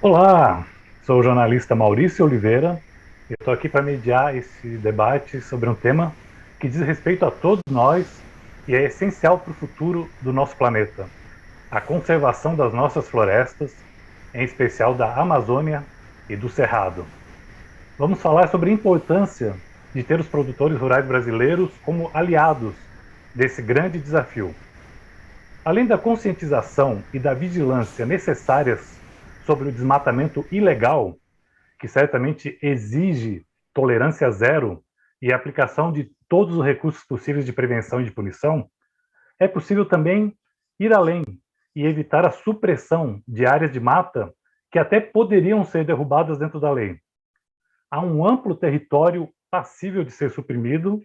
Olá, sou o jornalista Maurício Oliveira e estou aqui para mediar esse debate sobre um tema que diz respeito a todos nós e é essencial para o futuro do nosso planeta: a conservação das nossas florestas, em especial da Amazônia e do Cerrado. Vamos falar sobre a importância de ter os produtores rurais brasileiros como aliados desse grande desafio. Além da conscientização e da vigilância necessárias sobre o desmatamento ilegal, que certamente exige tolerância zero e a aplicação de todos os recursos possíveis de prevenção e de punição, é possível também ir além e evitar a supressão de áreas de mata que até poderiam ser derrubadas dentro da lei. Há um amplo território passível de ser suprimido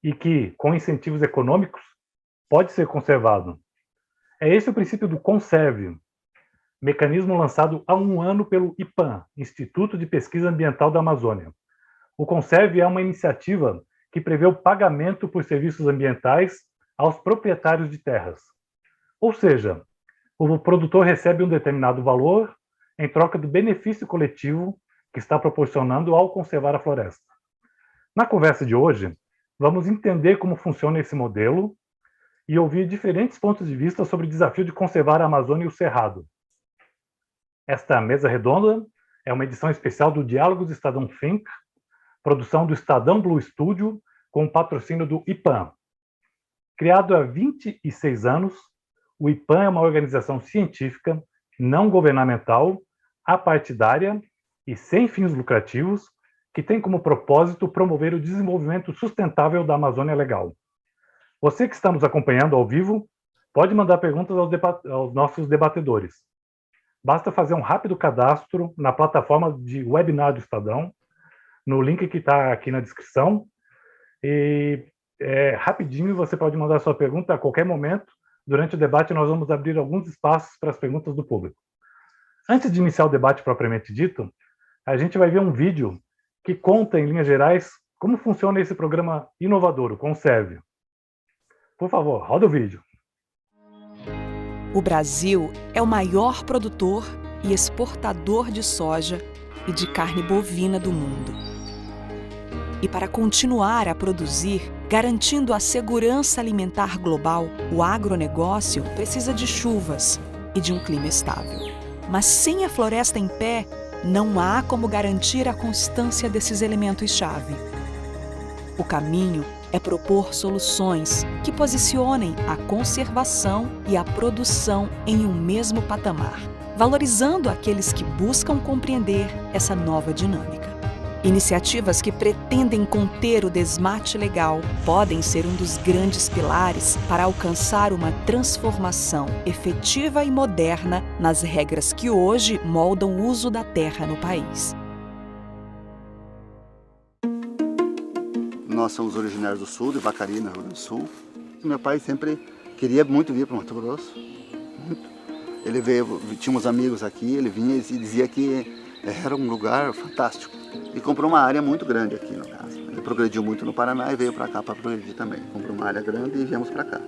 e que, com incentivos econômicos, pode ser conservado. É esse o princípio do Conserve, mecanismo lançado há um ano pelo IPAM, Instituto de Pesquisa Ambiental da Amazônia. O Conserve é uma iniciativa que prevê o pagamento por serviços ambientais aos proprietários de terras. Ou seja, o produtor recebe um determinado valor em troca do benefício coletivo que está proporcionando ao conservar a floresta. Na conversa de hoje, vamos entender como funciona esse modelo e ouvir diferentes pontos de vista sobre o desafio de conservar a Amazônia e o Cerrado. Esta mesa redonda é uma edição especial do Diálogos Estadão Think, produção do Estadão Blue Studio, com o patrocínio do IPAM. Criado há 26 anos, o IPAM é uma organização científica, não governamental, apartidária e sem fins lucrativos, que tem como propósito promover o desenvolvimento sustentável da Amazônia Legal. Você que está nos acompanhando ao vivo, pode mandar perguntas aos nossos debatedores. Basta fazer um rápido cadastro na plataforma de webinar do Estadão, no link que está aqui na descrição, e rapidinho você pode mandar sua pergunta a qualquer momento. Durante o debate nós vamos abrir alguns espaços para as perguntas do público. Antes de iniciar o debate propriamente dito, a gente vai ver um vídeo que conta, em linhas gerais, como funciona esse programa inovador, o Conserve. Por favor, roda o vídeo. O Brasil é o maior produtor e exportador de soja e de carne bovina do mundo. E para continuar a produzir, garantindo a segurança alimentar global, o agronegócio precisa de chuvas e de um clima estável. Mas sem a floresta em pé, não há como garantir a constância desses elementos-chave. O caminho é propor soluções que posicionem a conservação e a produção em um mesmo patamar, valorizando aqueles que buscam compreender essa nova dinâmica. Iniciativas que pretendem conter o desmate legal podem ser um dos grandes pilares para alcançar uma transformação efetiva e moderna nas regras que hoje moldam o uso da terra no país. Nós somos originários do sul, de Vacaria, no Rio Grande do Sul. Meu pai sempre queria muito vir para o Mato Grosso. Muito. Ele veio, tinha uns amigos aqui, ele vinha e dizia que era um lugar fantástico. E comprou uma área muito grande aqui, no caso. Ele progrediu muito no Paraná e veio para cá para progredir também. Comprou uma área grande e viemos para cá.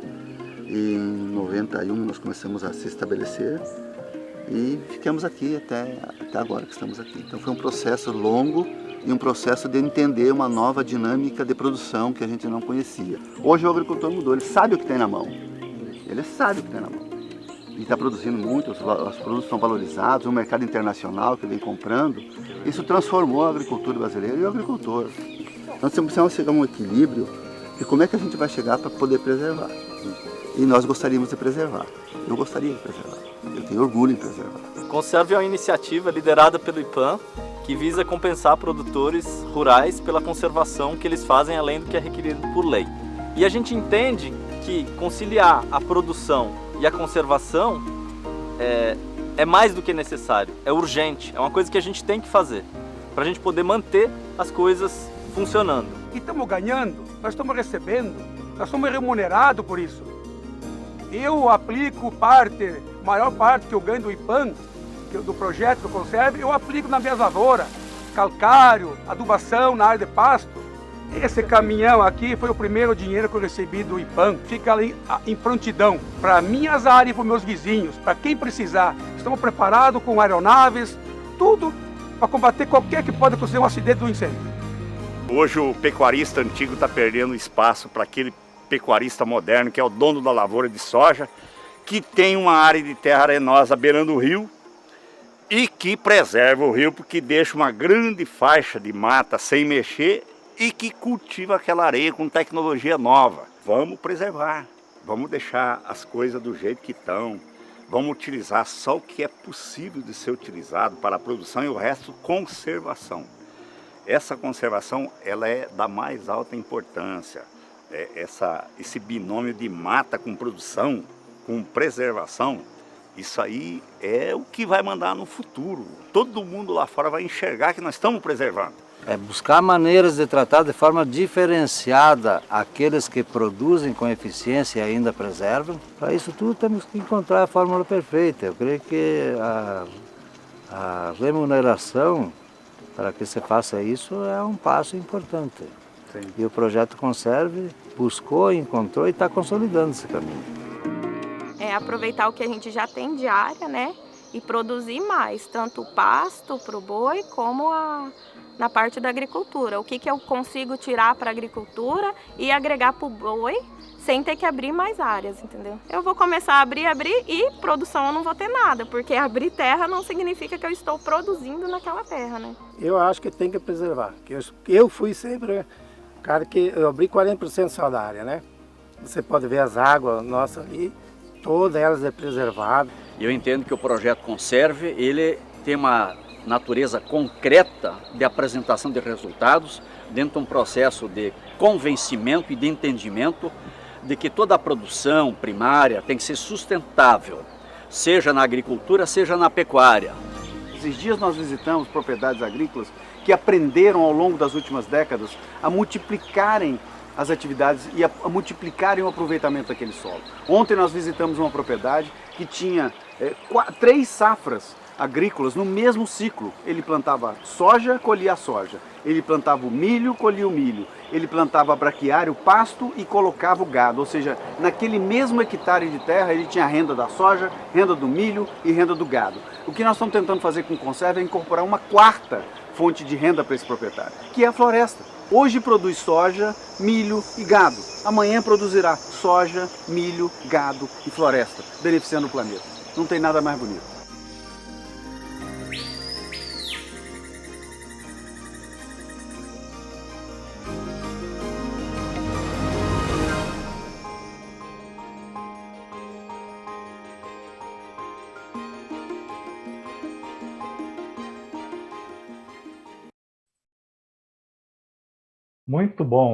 E em 91 nós começamos a se estabelecer e ficamos aqui até agora que estamos aqui. Então foi um processo longo e um processo de entender uma nova dinâmica de produção que a gente não conhecia. Hoje o agricultor mudou, ele sabe o que tem na mão. Ele sabe o que tem na mão. E está produzindo muito, os produtos estão valorizados, o mercado internacional que vem comprando. Isso transformou a agricultura brasileira e o agricultor. Então precisamos chegar a um equilíbrio de como é que a gente vai chegar para poder preservar. E nós gostaríamos de preservar. Eu gostaria de preservar. Eu tenho orgulho em preservar. Conserve é uma iniciativa liderada pelo IPAM que visa compensar produtores rurais pela conservação que eles fazem além do que é requerido por lei. E a gente entende que conciliar a produção e a conservação é mais do que necessário, é urgente, é uma coisa que a gente tem que fazer para a gente poder manter as coisas funcionando. E estamos ganhando, nós estamos recebendo, nós somos remunerados por isso. Eu aplico maior parte que eu ganho do IPAM, do projeto do Conserve, eu aplico na minha lavoura, calcário, adubação na área de pasto. Esse caminhão aqui foi o primeiro dinheiro que eu recebi do IPAM, fica ali em prontidão, para minhas áreas e para os meus vizinhos, para quem precisar. Estamos preparados com aeronaves, tudo para combater qualquer que pode acontecer um acidente do incêndio. Hoje o pecuarista antigo está perdendo espaço para aquele pecuarista moderno, que é o dono da lavoura de soja, que tem uma área de terra arenosa beirando o rio e que preserva o rio, porque deixa uma grande faixa de mata sem mexer e que cultiva aquela areia com tecnologia nova. Vamos preservar, vamos deixar as coisas do jeito que estão, vamos utilizar só o que é possível de ser utilizado para a produção e o resto conservação. Essa conservação ela é da mais alta importância. Esse binômio de mata com produção, com preservação, isso aí é o que vai mandar no futuro. Todo mundo lá fora vai enxergar que nós estamos preservando. É buscar maneiras de tratar de forma diferenciada aqueles que produzem com eficiência e ainda preservam. Para isso tudo temos que encontrar a fórmula perfeita. Eu creio que a remuneração para que se faça isso é um passo importante. Sim. E o projeto Conserve buscou, encontrou e está consolidando esse caminho. É aproveitar o que a gente já tem de área, né? E produzir mais, tanto o pasto para o boi como na parte da agricultura. O que eu consigo tirar para a agricultura e agregar para o boi sem ter que abrir mais áreas, entendeu? Eu vou começar a abrir e produção eu não vou ter nada, porque abrir terra não significa que eu estou produzindo naquela terra, né? Eu acho que tem que preservar. Eu fui sempre o cara que eu abri 40% só da área, né? Você pode ver as águas nossas ali, todas elas é preservada. Eu entendo que o projeto Conserve, ele tem uma natureza concreta de apresentação de resultados dentro de um processo de convencimento e de entendimento de que toda a produção primária tem que ser sustentável, seja na agricultura, seja na pecuária. Esses dias nós visitamos propriedades agrícolas que aprenderam ao longo das últimas décadas a multiplicarem as atividades e a multiplicarem o aproveitamento daquele solo. Ontem nós visitamos uma propriedade que tinha 3 safras agrícolas no mesmo ciclo. Ele plantava soja, colhia a soja. Ele plantava o milho, colhia o milho. Ele plantava braquiário, pasto e colocava o gado. Ou seja, naquele mesmo hectare de terra ele tinha renda da soja, renda do milho e renda do gado. O que nós estamos tentando fazer com o Conserve é incorporar uma 4ª fonte de renda para esse proprietário, que é a floresta. Hoje produz soja, milho e gado. Amanhã produzirá soja, milho, gado e floresta, beneficiando o planeta. Não tem nada mais bonito. Muito bom.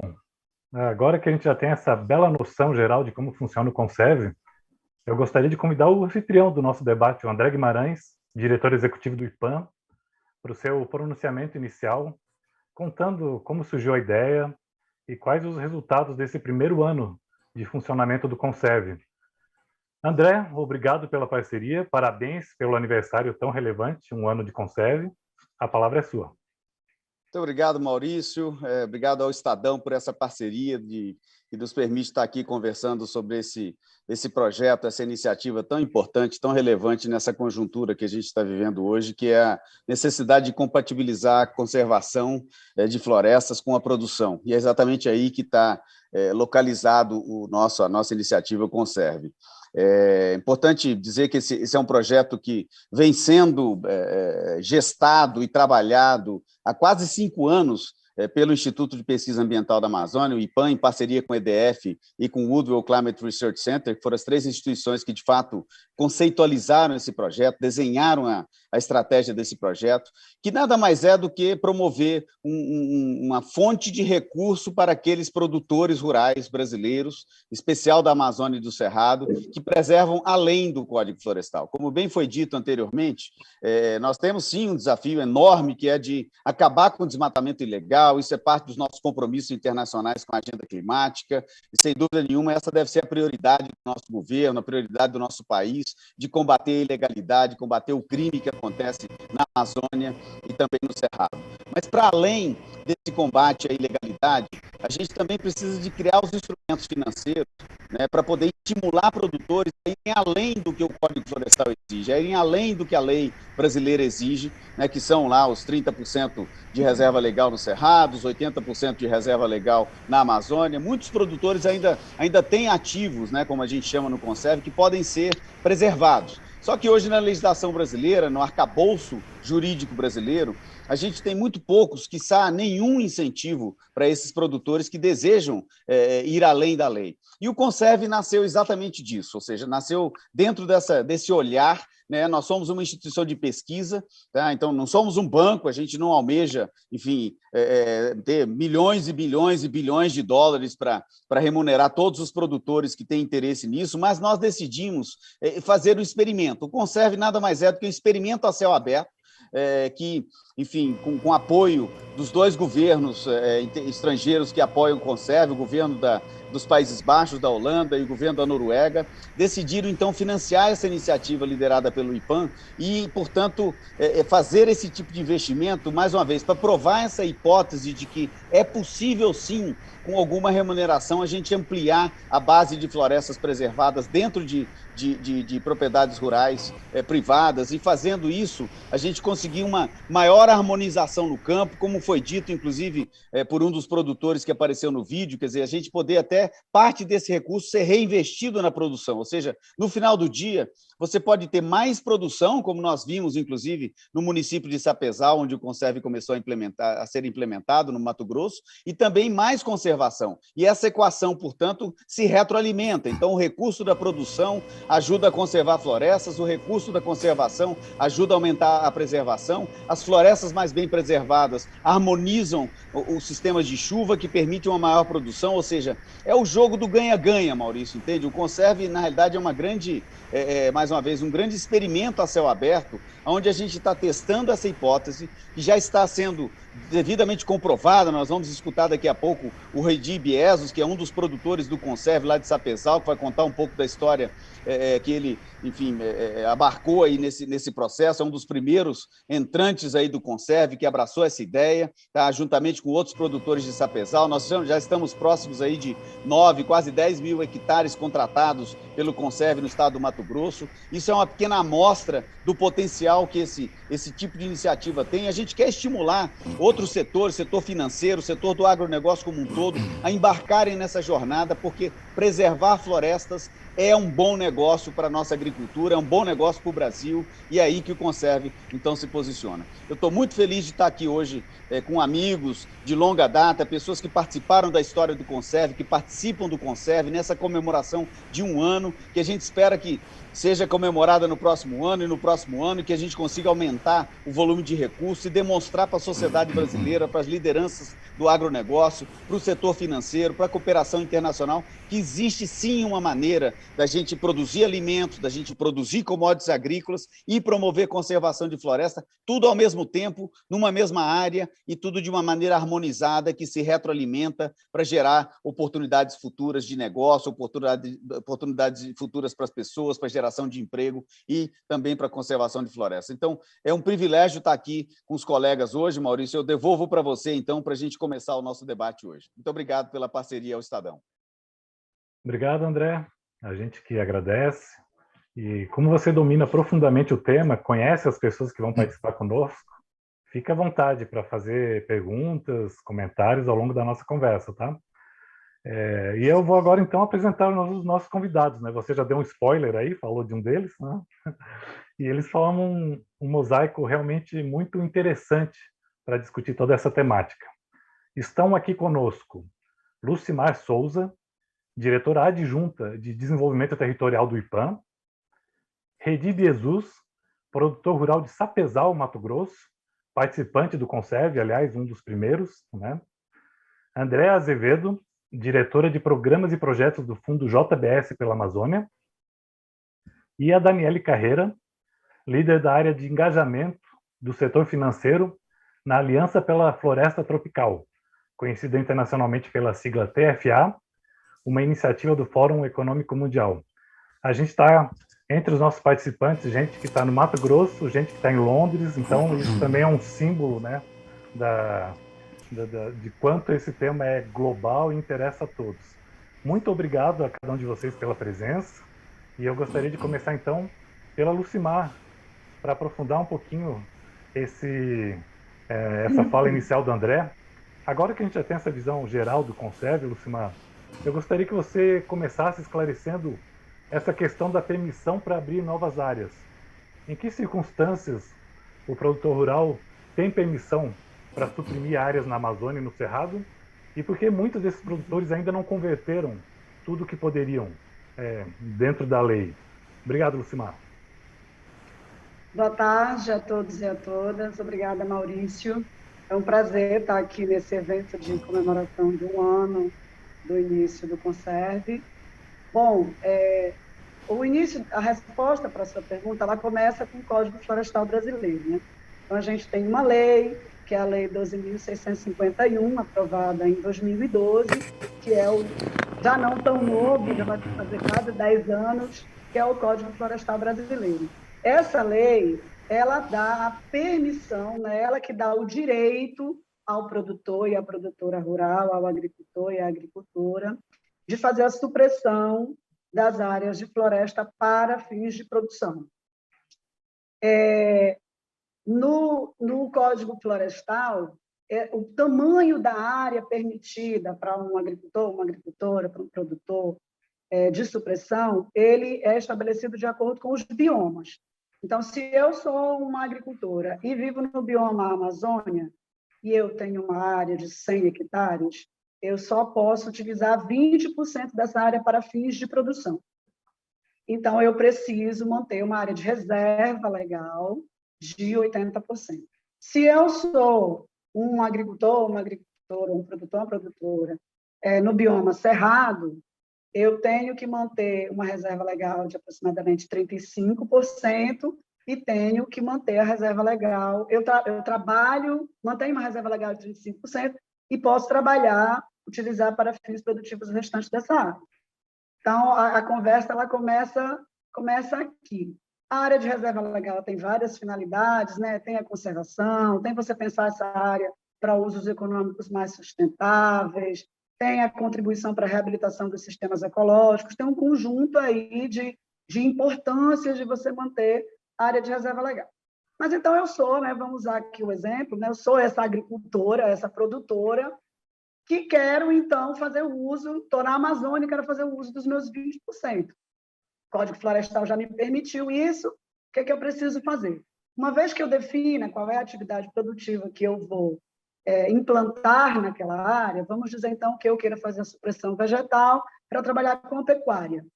Agora que a gente já tem essa bela noção geral de como funciona o Conserve, eu gostaria de convidar o anfitrião do nosso debate, o André Guimarães, diretor executivo do IPAM, para o seu pronunciamento inicial, contando como surgiu a ideia e quais os resultados desse primeiro ano de funcionamento do Conserve. André, obrigado pela parceria, parabéns pelo aniversário tão relevante, um ano de Conserve. A palavra é sua. Muito obrigado, Maurício. Obrigado ao Estadão por essa parceria que nos permite estar aqui conversando sobre esse projeto, essa iniciativa tão importante, tão relevante nessa conjuntura que a gente está vivendo hoje, que é a necessidade de compatibilizar a conservação de florestas com a produção. E é exatamente aí que está localizado a nossa iniciativa Conserve. É importante dizer que esse é um projeto que vem sendo gestado e trabalhado há quase 5 anos pelo Instituto de Pesquisa Ambiental da Amazônia, o IPAM, em parceria com o EDF e com o Woodwell Climate Research Center, que foram as 3 instituições que, de fato, conceitualizaram esse projeto, desenharam a estratégia desse projeto, que nada mais é do que promover uma fonte de recurso para aqueles produtores rurais brasileiros, especial da Amazônia e do Cerrado, que preservam além do Código Florestal. Como bem foi dito anteriormente, nós temos sim um desafio enorme, que é de acabar com o desmatamento ilegal. Isso é parte dos nossos compromissos internacionais com a agenda climática, e sem dúvida nenhuma essa deve ser a prioridade do nosso governo, a prioridade do nosso país, de combater a ilegalidade, combater o crime que acontece na Amazônia e também no Cerrado. Mas, para além desse combate à ilegalidade, a gente também precisa de criar os instrumentos financeiros, né, para poder estimular produtores a irem além do que o Código Florestal exige, a irem além do que a lei brasileira exige, né, que são lá os 30% de reserva legal no Cerrado, os 80% de reserva legal na Amazônia. Muitos produtores ainda têm ativos, né, como a gente chama no Conserve, que podem ser preservados. Só que hoje na legislação brasileira, no arcabouço jurídico brasileiro, a gente tem muito poucos, quiçá nenhum incentivo para esses produtores que desejam ir além da lei. E o Conserve nasceu exatamente disso, ou seja, nasceu dentro desse olhar, né? Nós somos uma instituição de pesquisa, tá? Então não somos um banco, a gente não almeja, enfim, ter milhões e bilhões e bilhões de dólares para remunerar todos os produtores que têm interesse nisso, mas nós decidimos fazer o experimento. O Conserve nada mais é do que um experimento a céu aberto, que, enfim, com apoio dos dois governos estrangeiros que apoiam o Conserve, o governo dos Países Baixos, da Holanda, e o governo da Noruega, decidiram, então, financiar essa iniciativa liderada pelo IPAN e, portanto, fazer esse tipo de investimento, mais uma vez, para provar essa hipótese de que é possível, sim, com alguma remuneração, a gente ampliar a base de florestas preservadas dentro de propriedades rurais privadas, e fazendo isso, a gente conseguir uma maior harmonização no campo, como foi dito, inclusive, por um dos produtores que apareceu no vídeo, quer dizer, a gente poder até parte desse recurso ser reinvestido na produção, ou seja, no final do dia, você pode ter mais produção, como nós vimos, inclusive, no município de Sapezal, onde o Conserve começou a ser implementado, no Mato Grosso, e também mais conservação. E essa equação, portanto, se retroalimenta. Então, o recurso da produção ajuda a conservar florestas, o recurso da conservação ajuda a aumentar a preservação, as florestas mais bem preservadas harmonizam os sistemas de chuva que permitem uma maior produção, ou seja, é o jogo do ganha-ganha, Maurício, entende? O Conserve, na realidade, é uma grande, mais uma vez, um grande experimento a céu aberto, onde a gente está testando essa hipótese, que já está sendo devidamente comprovada. Nós vamos escutar daqui a pouco o Reidi Biesos, que é um dos produtores do Conserve lá de Sapezal, que vai contar um pouco da história que ele, enfim, abarcou aí nesse processo. É um dos primeiros entrantes aí do Conserve que abraçou essa ideia, tá? Juntamente com outros produtores de Sapezal. Nós já estamos próximos aí de 9, quase 10 mil hectares contratados pelo Conserve no estado do Mato Grosso. Isso é uma pequena amostra do potencial que esse tipo de iniciativa tem. A gente quer estimular outros setores, setor financeiro, setor do agronegócio como um todo, a embarcarem nessa jornada, porque preservar florestas é um bom negócio para a nossa agricultura, é um bom negócio para o Brasil, e é aí que o Conserve, então, se posiciona. Eu estou muito feliz de estar aqui hoje com amigos de longa data, pessoas que participaram da história do Conserve, que participam do Conserve, nessa comemoração de um ano, que a gente espera que seja comemorada no próximo ano e no próximo ano, e que a gente consiga aumentar o volume de recursos e demonstrar para a sociedade brasileira, para as lideranças do agronegócio, para o setor financeiro, para a cooperação internacional, que existe sim uma maneira da gente produzir alimentos, da gente produzir commodities agrícolas e promover conservação de floresta, tudo ao mesmo tempo, numa mesma área, e tudo de uma maneira harmonizada, que se retroalimenta para gerar oportunidades futuras de negócio, oportunidades futuras para as pessoas, para a geração de emprego e também para a conservação de floresta. Então, é um privilégio estar aqui com os colegas hoje, Maurício. Eu devolvo para você, então, para a gente começar o nosso debate hoje. Muito obrigado pela parceria ao Estadão. Obrigado, André. A gente que agradece. E como você domina profundamente o tema, conhece as pessoas que vão participar conosco, fica à vontade para fazer perguntas, comentários ao longo da nossa conversa, tá? E eu vou agora, então, apresentar os nossos convidados, né? Você já deu um spoiler aí, falou de um deles, né? E eles falam um mosaico realmente muito interessante para discutir toda essa temática. Estão aqui conosco Lucimar Souza, diretora adjunta de Desenvolvimento Territorial do IPAN, Reidi Biesos, produtor rural de Sapezal, Mato Grosso, participante do Conserve, aliás, um dos primeiros, né? Andréa Azevedo, diretora de Programas e Projetos do Fundo JBS pela Amazônia, e a Daniele Carreira, líder da área de engajamento do setor financeiro na Aliança pela Floresta Tropical, conhecida internacionalmente pela sigla TFA, uma iniciativa do Fórum Econômico Mundial. A gente está, entre os nossos participantes, gente que está no Mato Grosso, gente que está em Londres, então isso também é um símbolo, né, de quanto esse tema é global e interessa a todos. Muito obrigado a cada um de vocês pela presença, e eu gostaria de começar então pela Lucimar, para aprofundar um pouquinho essa fala inicial do André. Agora que a gente já tem essa visão geral do Conserve, Lucimar, eu gostaria que você começasse esclarecendo essa questão da permissão para abrir novas áreas. Em que circunstâncias o produtor rural tem permissão para suprimir áreas na Amazônia e no Cerrado? E por que muitos desses produtores ainda não converteram tudo o que poderiam dentro da lei? Obrigado, Lucimar. Boa tarde a todos e a todas. Obrigada, Maurício. É um prazer estar aqui nesse evento de comemoração de 1 ano do início do Conserve. Bom, a resposta para a sua pergunta, ela começa com o Código Florestal Brasileiro, né? Então, a gente tem uma lei, que é a Lei 12.651, aprovada em 2012, que é já não tão novo, já vai fazer quase 10 anos, que é o Código Florestal Brasileiro. Essa lei, ela dá a permissão, né, ela que dá o direito ao produtor e à produtora rural, ao agricultor e à agricultora, de fazer a supressão das áreas de floresta para fins de produção. No Código Florestal, o tamanho da área permitida para um agricultor, uma agricultora, para um produtor de supressão, ele é estabelecido de acordo com os biomas. Então, se eu sou uma agricultora e vivo no bioma Amazônia, e eu tenho uma área de 100 hectares, eu só posso utilizar 20% dessa área para fins de produção. Então, eu preciso manter uma área de reserva legal de 80%. Se eu sou um agricultor, uma agricultora, um produtor, uma produtora, no bioma cerrado, eu tenho que manter uma reserva legal de aproximadamente 35% e tenho que manter a reserva legal. Eu trabalho, mantenho uma reserva legal de 35% e posso trabalhar, utilizar para fins produtivos os restantes dessa área. Então, a conversa ela começa aqui. A área de reserva legal tem várias finalidades, né? Tem a conservação, tem você pensar essa área para usos econômicos mais sustentáveis, tem a contribuição para a reabilitação dos sistemas ecológicos, tem um conjunto aí de importâncias de você manter a área de reserva legal. Mas então eu sou, né, vamos usar aqui o exemplo, né, eu sou essa agricultora, essa produtora, que quero então fazer o uso, estou na Amazônia e quero fazer o uso dos meus 20%. O Código Florestal já me permitiu isso, o que é que eu preciso fazer? Uma vez que eu defina qual é a atividade produtiva que eu vou implantar naquela área, vamos dizer, então, que eu queira fazer a supressão vegetal para trabalhar com a pecuária.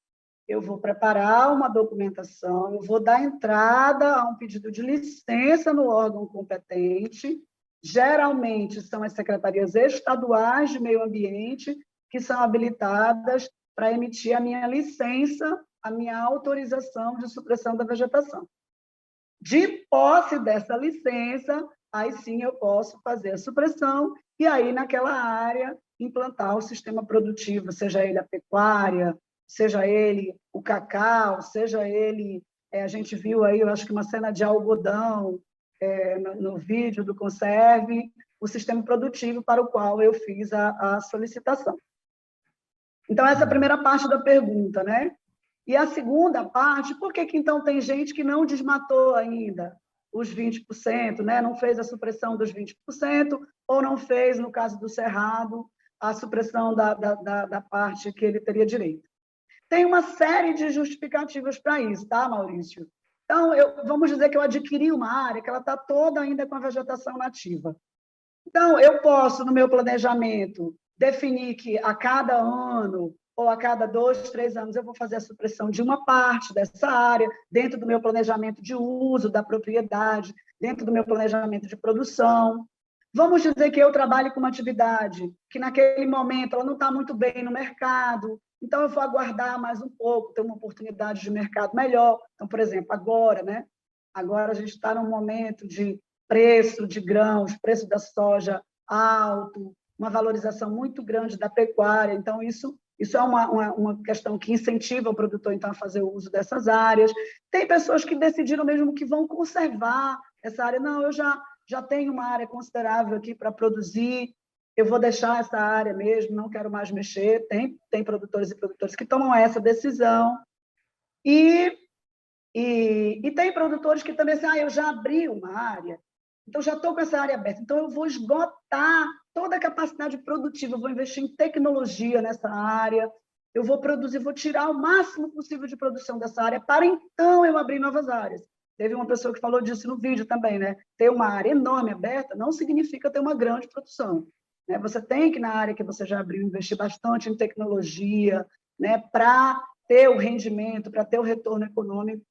Eu vou preparar uma documentação, eu vou dar entrada a um pedido de licença no órgão competente, geralmente são as secretarias estaduais de meio ambiente que são habilitadas para emitir a minha licença, a minha autorização de supressão da vegetação. De posse dessa licença, aí sim eu posso fazer a supressão e aí naquela área implantar o sistema produtivo, seja ele a pecuária, seja ele o cacau, seja ele, a gente viu aí, eu acho que uma cena de algodão no vídeo do Conserve, o sistema produtivo para o qual eu fiz a solicitação. Então, essa é a primeira parte da pergunta, né? E a segunda parte, por que então tem gente que não desmatou ainda os 20%, né? Não fez a supressão dos 20%, ou não fez, no caso do Cerrado, a supressão da parte que ele teria direito? Tem uma série de justificativas para isso, tá, Maurício? Então, vamos dizer que eu adquiri uma área que ela está toda ainda com a vegetação nativa. Então, eu posso, no meu planejamento, definir que a cada ano ou a cada 2, 3 anos eu vou fazer a supressão de uma parte dessa área, dentro do meu planejamento de uso da propriedade, dentro do meu planejamento de produção. Vamos dizer que eu trabalho com uma atividade que, naquele momento, ela não está muito bem no mercado, então eu vou aguardar mais um pouco, ter uma oportunidade de mercado melhor. Então, por exemplo, agora, né? Agora a gente está num momento de preço de grãos, preço da soja alto, uma valorização muito grande da pecuária, então isso é uma questão que incentiva o produtor, então, a fazer o uso dessas áreas. Tem pessoas que decidiram mesmo que vão conservar essa área. Não, eu já tenho uma área considerável aqui para produzir, eu vou deixar essa área mesmo, não quero mais mexer. Tem produtores e produtoras que tomam essa decisão. E tem produtores que também dizem, eu já abri uma área, então já estou com essa área aberta, então eu vou esgotar toda a capacidade produtiva, eu vou investir em tecnologia nessa área, eu vou produzir, vou tirar o máximo possível de produção dessa área, para então eu abrir novas áreas. Teve uma pessoa que falou disso no vídeo também, né? Ter uma área enorme aberta não significa ter uma grande produção, né? Você tem que, na área que você já abriu, investir bastante em tecnologia, né? Para ter o rendimento, para ter o retorno econômico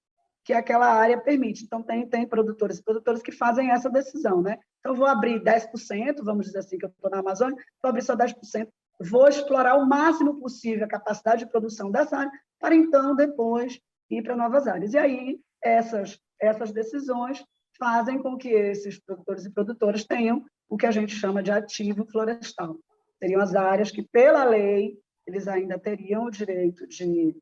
que aquela área permite. Então, tem produtores e produtoras que fazem essa decisão, né? Então, eu vou abrir 10%, vamos dizer assim, que eu estou na Amazônia, vou abrir só 10%, vou explorar o máximo possível a capacidade de produção dessa área, para então, depois, ir para novas áreas. E aí, essas decisões fazem com que esses produtores e produtoras tenham o que a gente chama de ativo florestal. Seriam as áreas que, pela lei, eles ainda teriam o direito de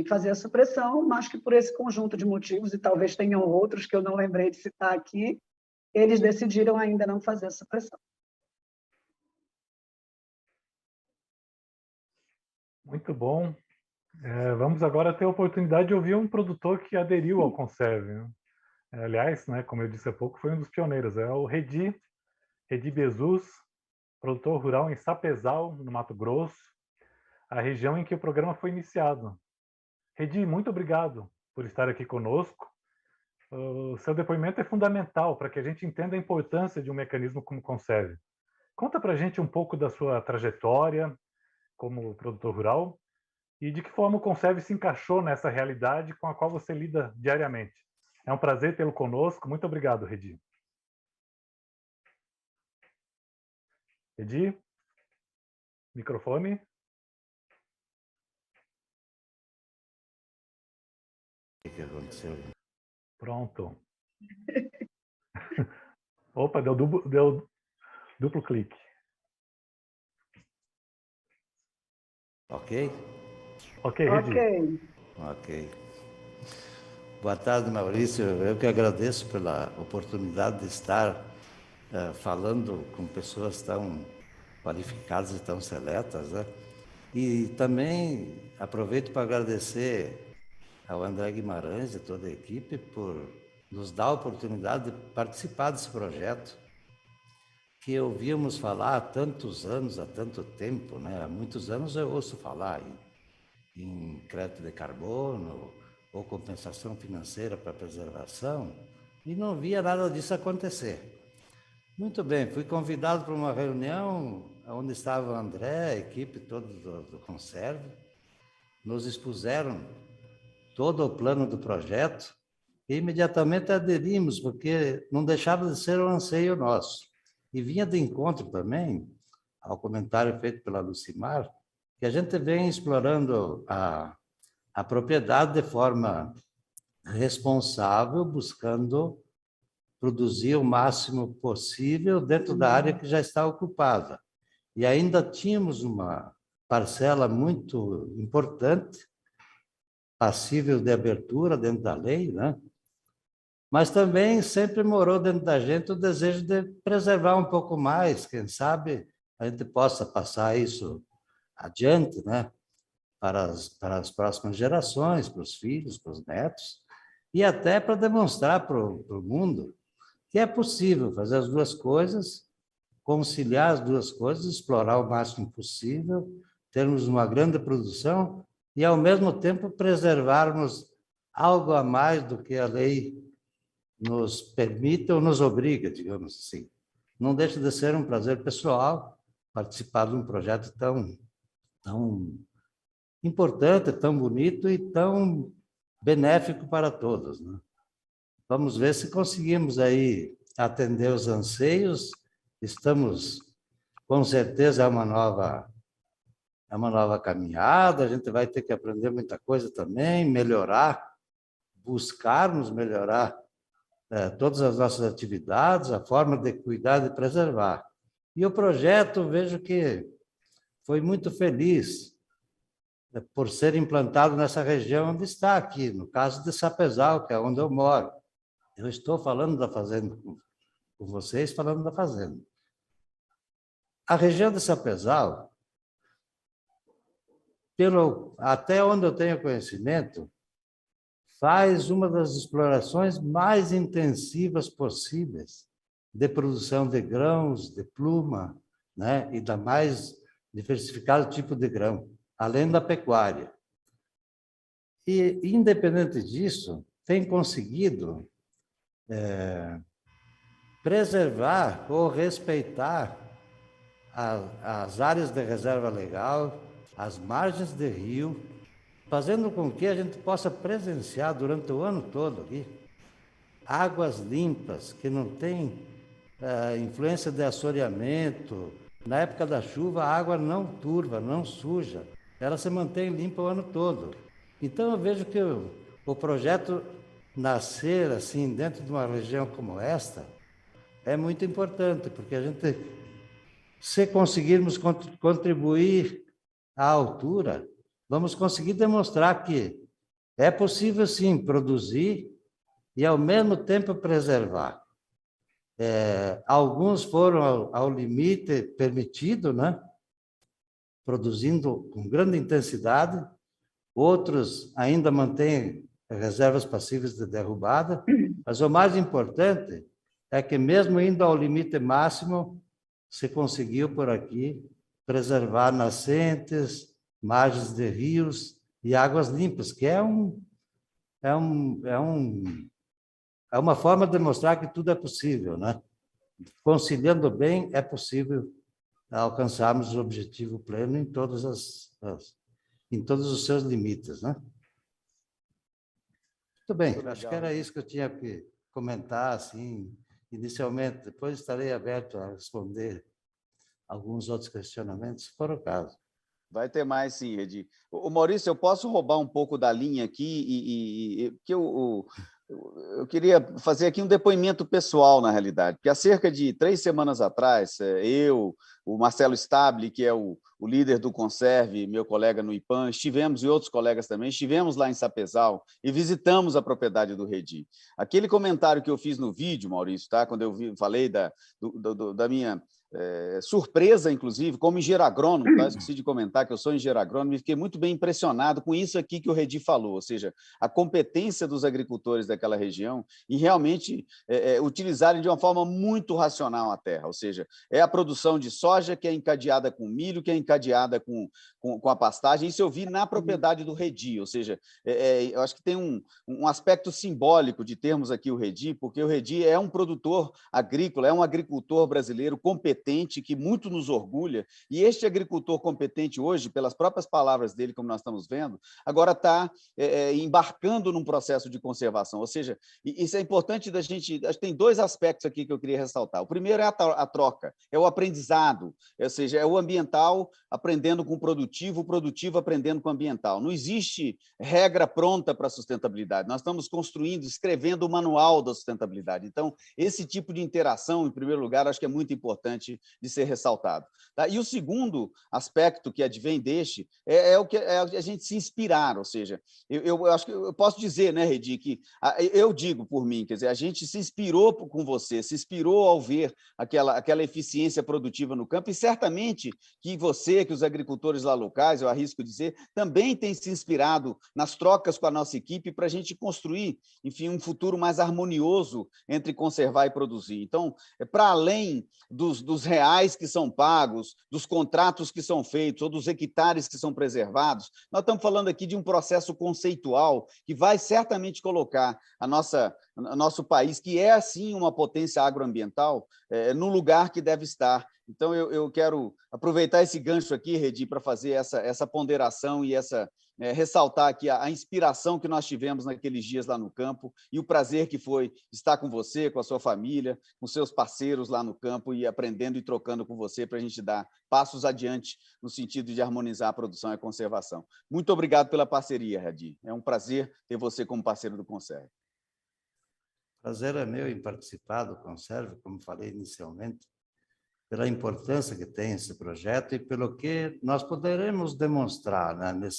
fazer a supressão, mas que por esse conjunto de motivos, e talvez tenham outros que eu não lembrei de citar aqui, eles decidiram ainda não fazer a supressão. Muito bom. Vamos agora ter a oportunidade de ouvir um produtor que aderiu ao Conserve, né? Aliás, né, como eu disse há pouco, foi um dos pioneiros. É o Redi Bezus, produtor rural em Sapezal, no Mato Grosso, a região em que o programa foi iniciado. Redi, muito obrigado por estar aqui conosco. O seu depoimento é fundamental para que a gente entenda a importância de um mecanismo como o Conserve. Conta para a gente um pouco da sua trajetória como produtor rural e de que forma o Conserve se encaixou nessa realidade com a qual você lida diariamente. É um prazer tê-lo conosco. Muito obrigado, Redi. Redi? Microfone? O que aconteceu? Pronto. Opa, deu duplo clique. Ok? Ok, Redi. Ok. Boa tarde, Maurício. Eu que agradeço pela oportunidade de estar falando com pessoas tão qualificadas e tão seletas, né? E também aproveito para agradecer ao André Guimarães e toda a equipe por nos dar a oportunidade de participar desse projeto que ouvíamos falar há tantos anos, há tanto tempo, né? Há muitos anos eu ouço falar em crédito de carbono ou compensação financeira para preservação e não via nada disso acontecer. Muito bem, fui convidado para uma reunião onde estava o André, a equipe toda do Conserve, nos expuseram todo o plano do projeto e imediatamente aderimos, porque não deixava de ser um anseio nosso. E vinha de encontro também ao comentário feito pela Lucimar, que a gente vem explorando a propriedade de forma responsável, buscando produzir o máximo possível dentro da área que já está ocupada. E ainda tínhamos uma parcela muito importante, passível de abertura dentro da lei, né? Mas também sempre morou dentro da gente o desejo de preservar um pouco mais, quem sabe a gente possa passar isso adiante, né? Para as próximas gerações, para os filhos, para os netos, e até para demonstrar para o mundo que é possível fazer as duas coisas, conciliar as duas coisas, explorar o máximo possível, termos uma grande produção e, ao mesmo tempo, preservarmos algo a mais do que a lei nos permite ou nos obriga, digamos assim. Não deixa de ser um prazer pessoal participar de um projeto tão importante, tão bonito e tão benéfico para todos, né? Vamos ver se conseguimos aí atender os anseios. Estamos, com certeza, é uma nova caminhada, a gente vai ter que aprender muita coisa também, melhorar, buscarmos melhorar todas as nossas atividades, a forma de cuidar e preservar. E o projeto, vejo que foi muito feliz por ser implantado nessa região onde está aqui, no caso de Sapezal, que é onde eu moro. Eu estou falando da fazenda com vocês, falando da fazenda. A região de Sapezal, até onde eu tenho conhecimento, faz uma das explorações mais intensivas possíveis de produção de grãos, de pluma, né? E da mais diversificado tipo de grão, além da pecuária. E, independente disso, tem conseguido preservar ou respeitar as áreas de reserva legal, as margens de rio, fazendo com que a gente possa presenciar durante o ano todo aqui águas limpas, que não tem influência de assoreamento. Na época da chuva, a água não turva, não suja, ela se mantém limpa o ano todo. Então, eu vejo que o projeto nascer assim dentro de uma região como esta é muito importante, porque a gente, se conseguirmos contribuir à altura, vamos conseguir demonstrar que é possível, sim, produzir e, ao mesmo tempo, preservar. Alguns foram ao limite permitido, né? Produzindo com grande intensidade, outros ainda mantêm reservas passíveis de derrubada, mas o mais importante é que, mesmo indo ao limite máximo, se conseguiu por aqui preservar nascentes, margens de rios e águas limpas, que é uma forma de mostrar que tudo é possível, né? Conciliando bem, é possível alcançarmos o objetivo pleno em todos os seus limites, né? Muito bem, acho que era isso que eu tinha que comentar, assim, inicialmente. Depois estarei aberto a responder alguns outros questionamentos, se for o caso. Vai ter mais, sim, Edi. O Maurício, eu posso roubar um pouco da linha aqui, porque eu queria fazer aqui um depoimento pessoal, na realidade, porque há cerca de 3 semanas atrás, eu, o Marcelo Stabile, que é o líder do Conserve, meu colega no IPAM, estivemos, e outros colegas também, estivemos lá em Sapezal e visitamos a propriedade do Redi. Aquele comentário que eu fiz no vídeo, Maurício, tá? Quando eu falei da minha surpresa, inclusive, como engenheiro agrônomo, tá? Esqueci de comentar que eu sou engenheiro agrônomo e fiquei muito bem impressionado com isso aqui que o Redi falou, ou seja, a competência dos agricultores daquela região em realmente utilizarem de uma forma muito racional a terra, ou seja, é a produção de soja que é encadeada com milho, que é encadeada com a pastagem. Isso eu vi na propriedade do Redi, ou seja, eu acho que tem um aspecto simbólico de termos aqui o Redi, porque o Redi é um produtor agrícola, é um agricultor brasileiro competente, que muito nos orgulha, e este agricultor competente hoje, pelas próprias palavras dele, como nós estamos vendo, agora está embarcando num processo de conservação, ou seja, isso é importante da gente, acho que tem 2 aspectos aqui que eu queria ressaltar. O primeiro é a troca, é o aprendizado, ou seja, é o ambiental aprendendo com o produtivo aprendendo com o ambiental. Não existe regra pronta para a sustentabilidade, nós estamos construindo, escrevendo o manual da sustentabilidade. Então, esse tipo de interação, em primeiro lugar, acho que é muito importante de ser ressaltado. Tá? E o segundo aspecto que advém deste é a gente se inspirar, ou seja, eu acho que eu posso dizer, né, Redi, que eu digo por mim, quer dizer, a gente se inspirou com você, se inspirou ao ver aquela eficiência produtiva no campo, e certamente que você, que os agricultores lá locais, eu arrisco dizer, também tem se inspirado nas trocas com a nossa equipe para a gente construir, enfim, um futuro mais harmonioso entre conservar e produzir. Então, para além dos reais que são pagos, dos contratos que são feitos, ou dos hectares que são preservados, nós estamos falando aqui de um processo conceitual que vai certamente colocar nosso país, que é, sim, uma potência agroambiental, no lugar que deve estar. Então, eu quero aproveitar esse gancho aqui, Redi, para fazer essa ponderação e ressaltar aqui a inspiração que nós tivemos naqueles dias lá no campo e o prazer que foi estar com você, com a sua família, com seus parceiros lá no campo e aprendendo e trocando com você para a gente dar passos adiante no sentido de harmonizar a produção e a conservação. Muito obrigado pela parceria, Redi. É um prazer ter você como parceiro do Conserve. Prazer é meu em participar do Conserve, como falei inicialmente, pela importância que tem esse projeto e pelo que nós poderemos demonstrar, né,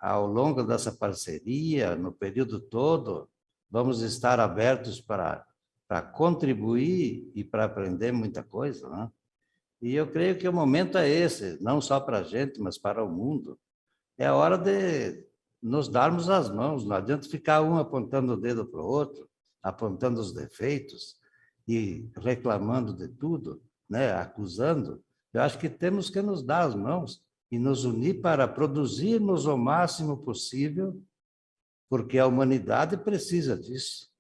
ao longo dessa parceria, no período todo. Vamos estar abertos para contribuir e para aprender muita coisa, né? E eu creio que o momento é esse, não só para a gente, mas para o mundo. É a hora de nos darmos as mãos, não adianta ficar um apontando o dedo para o outro, apontando os defeitos e reclamando de tudo, né? Acusando. Eu acho que temos que nos dar as mãos e nos unir para produzirmos o máximo possível, porque a humanidade precisa disso.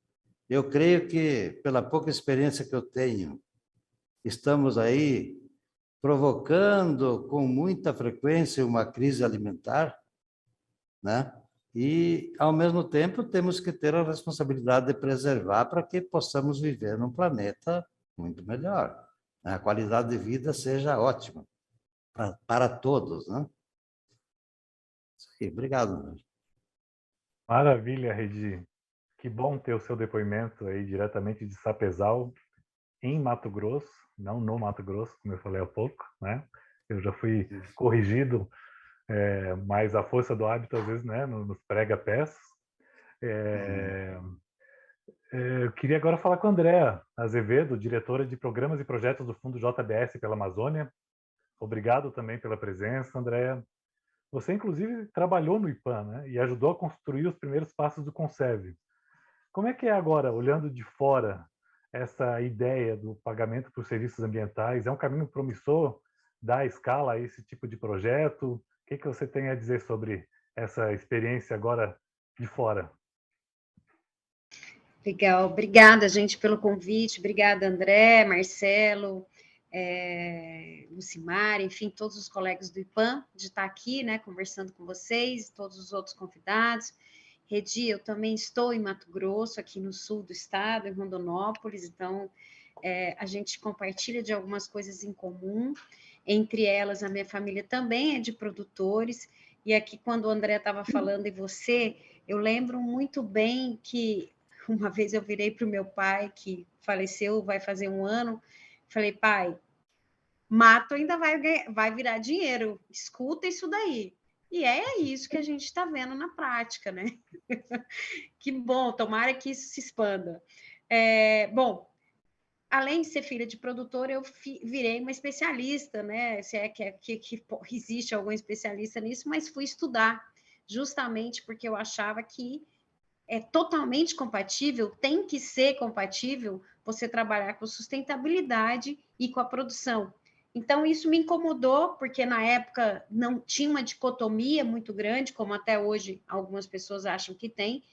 Eu creio que, pela pouca experiência que eu tenho, estamos aí provocando com muita frequência uma crise alimentar, né? E, ao mesmo tempo, temos que ter a responsabilidade de preservar para que possamos viver num planeta muito melhor, né? A qualidade de vida seja ótima para todos, né? Isso aí, obrigado. Maravilha, Redi. Que bom ter o seu depoimento aí diretamente de Sapezal, em Mato Grosso, não no Mato Grosso, como eu falei há pouco, né? Eu já fui corrigido, mas a força do hábito, às vezes, né, nos prega peças. Eu queria agora falar com a Andréa Azevedo, diretora de Programas e Projetos do Fundo JBS pela Amazônia. Obrigado também pela presença, Andréa. Você, inclusive, trabalhou no IPAM, né, e ajudou a construir os primeiros passos do Conserve. Como é que é agora, olhando de fora, essa ideia do pagamento por serviços ambientais? É um caminho promissor dar escala a esse tipo de projeto? O que você tem a dizer sobre essa experiência agora de fora? Legal, obrigada, gente, pelo convite. Obrigada, André, Marcelo, Lucimar, enfim, todos os colegas do IPAM, de estar aqui, né, conversando com vocês, todos os outros convidados. Redi, eu também estou em Mato Grosso, aqui no sul do estado, em Rondonópolis, então a gente compartilha de algumas coisas em comum, entre elas a minha família também é de produtores, e aqui quando o André estava falando e você, eu lembro muito bem que uma vez eu virei para o meu pai, que faleceu, vai fazer 1 ano, falei, pai, mato ainda vai virar dinheiro, escuta isso daí. E é isso que a gente está vendo na prática, né? Que bom, tomara que isso se expanda. Bom, além de ser filha de produtor, eu virei uma especialista, né? Se é que existe algum especialista nisso, mas fui estudar, justamente porque eu achava que é totalmente compatível, tem que ser compatível você trabalhar com sustentabilidade e com a produção. Então, isso me incomodou, porque na época não tinha uma dicotomia muito grande, como até hoje algumas pessoas acham que tem,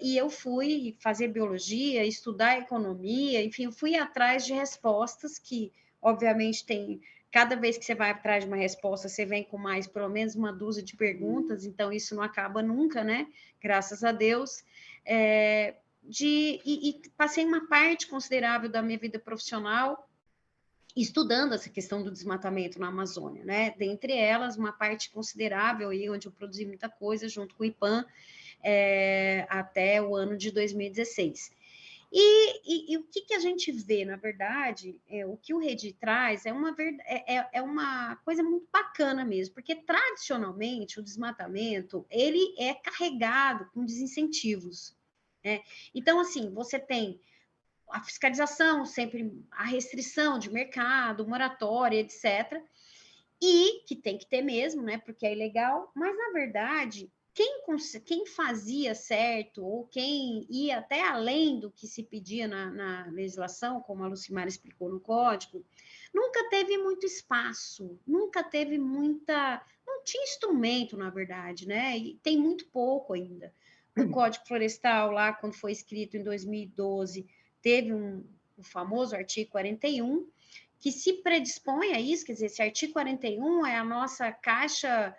e eu fui fazer biologia, estudar economia, enfim, eu fui atrás de respostas que, obviamente, tem. Cada vez que você vai atrás de uma resposta, você vem com mais, pelo menos, uma dúzia de perguntas, então isso não acaba nunca, né? Graças a Deus. E passei uma parte considerável da minha vida profissional estudando essa questão do desmatamento na Amazônia, né? Dentre elas, uma parte considerável aí, onde eu produzi muita coisa junto com o IPAM, até o ano de 2016. E o que a gente vê, na verdade, o que o Redi traz é uma coisa muito bacana mesmo, porque tradicionalmente o desmatamento ele é carregado com desincentivos, né? Então, assim, você tem a fiscalização, sempre a restrição de mercado, moratória, etc., e que tem que ter mesmo, né? Porque é ilegal, mas na verdade quem fazia certo ou quem ia até além do que se pedia na legislação, como a Lucimar explicou no código, nunca teve muito espaço, nunca teve muita... Não tinha instrumento, na verdade, né? E tem muito pouco ainda. O Código Florestal, lá, quando foi escrito em 2012, teve o famoso artigo 41, que se predispõe a isso, quer dizer, esse artigo 41 é a nossa caixa...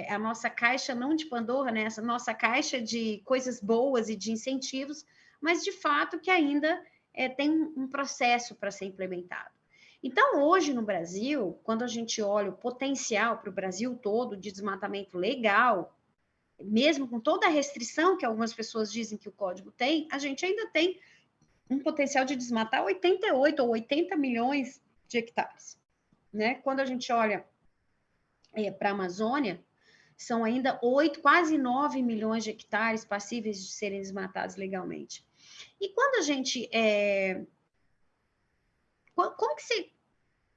a nossa caixa não de Pandora, né? Essa nossa caixa de coisas boas e de incentivos, mas de fato que ainda tem um processo para ser implementado. Então, hoje no Brasil, quando a gente olha o potencial para o Brasil todo de desmatamento legal, mesmo com toda a restrição que algumas pessoas dizem que o código tem, a gente ainda tem um potencial de desmatar 88 ou 80 milhões de hectares, né? Quando a gente olha para a Amazônia, são ainda 8, quase 9 milhões de hectares passíveis de serem desmatados legalmente. E quando a gente...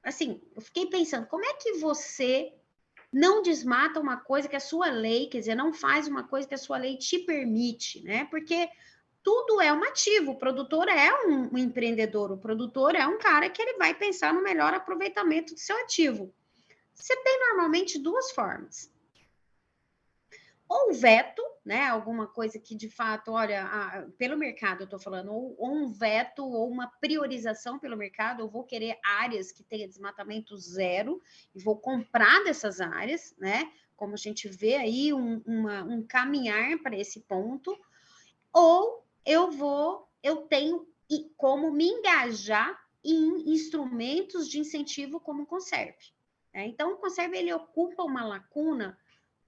assim, eu fiquei pensando, como é que você não desmata uma coisa que a sua lei, quer dizer, não faz uma coisa que a sua lei te permite, né? Porque tudo é um ativo, o produtor é um empreendedor, o produtor é um cara que ele vai pensar no melhor aproveitamento do seu ativo. Você tem normalmente duas formas. Ou veto, né? Alguma coisa que de fato, olha, pelo mercado eu estou falando, ou um veto, ou uma priorização pelo mercado, eu vou querer áreas que tenha desmatamento zero e vou comprar dessas áreas, né? Como a gente vê aí um caminhar para esse ponto, ou eu tenho como me engajar em instrumentos de incentivo como o Conserve. Né? Então, o Conserve, ele ocupa uma lacuna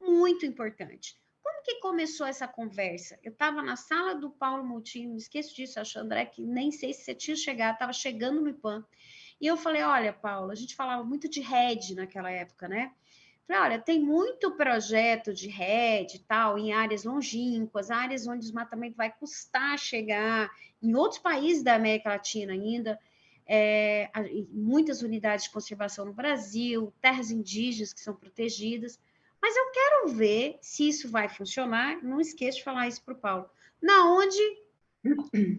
muito importante. Como que começou essa conversa? Eu estava na sala do Paulo Moutinho, me esqueço disso, acho, André, que nem sei se você tinha chegado, estava chegando no IPAM. E eu falei, olha, Paulo, a gente falava muito de rede naquela época, né? Falei, olha, tem muito projeto de rede e tal, em áreas longínquas, áreas onde o desmatamento vai custar chegar, em outros países da América Latina ainda, muitas unidades de conservação no Brasil, terras indígenas que são protegidas, mas eu quero ver se isso vai funcionar, não esqueça de falar isso para o Paulo, na onde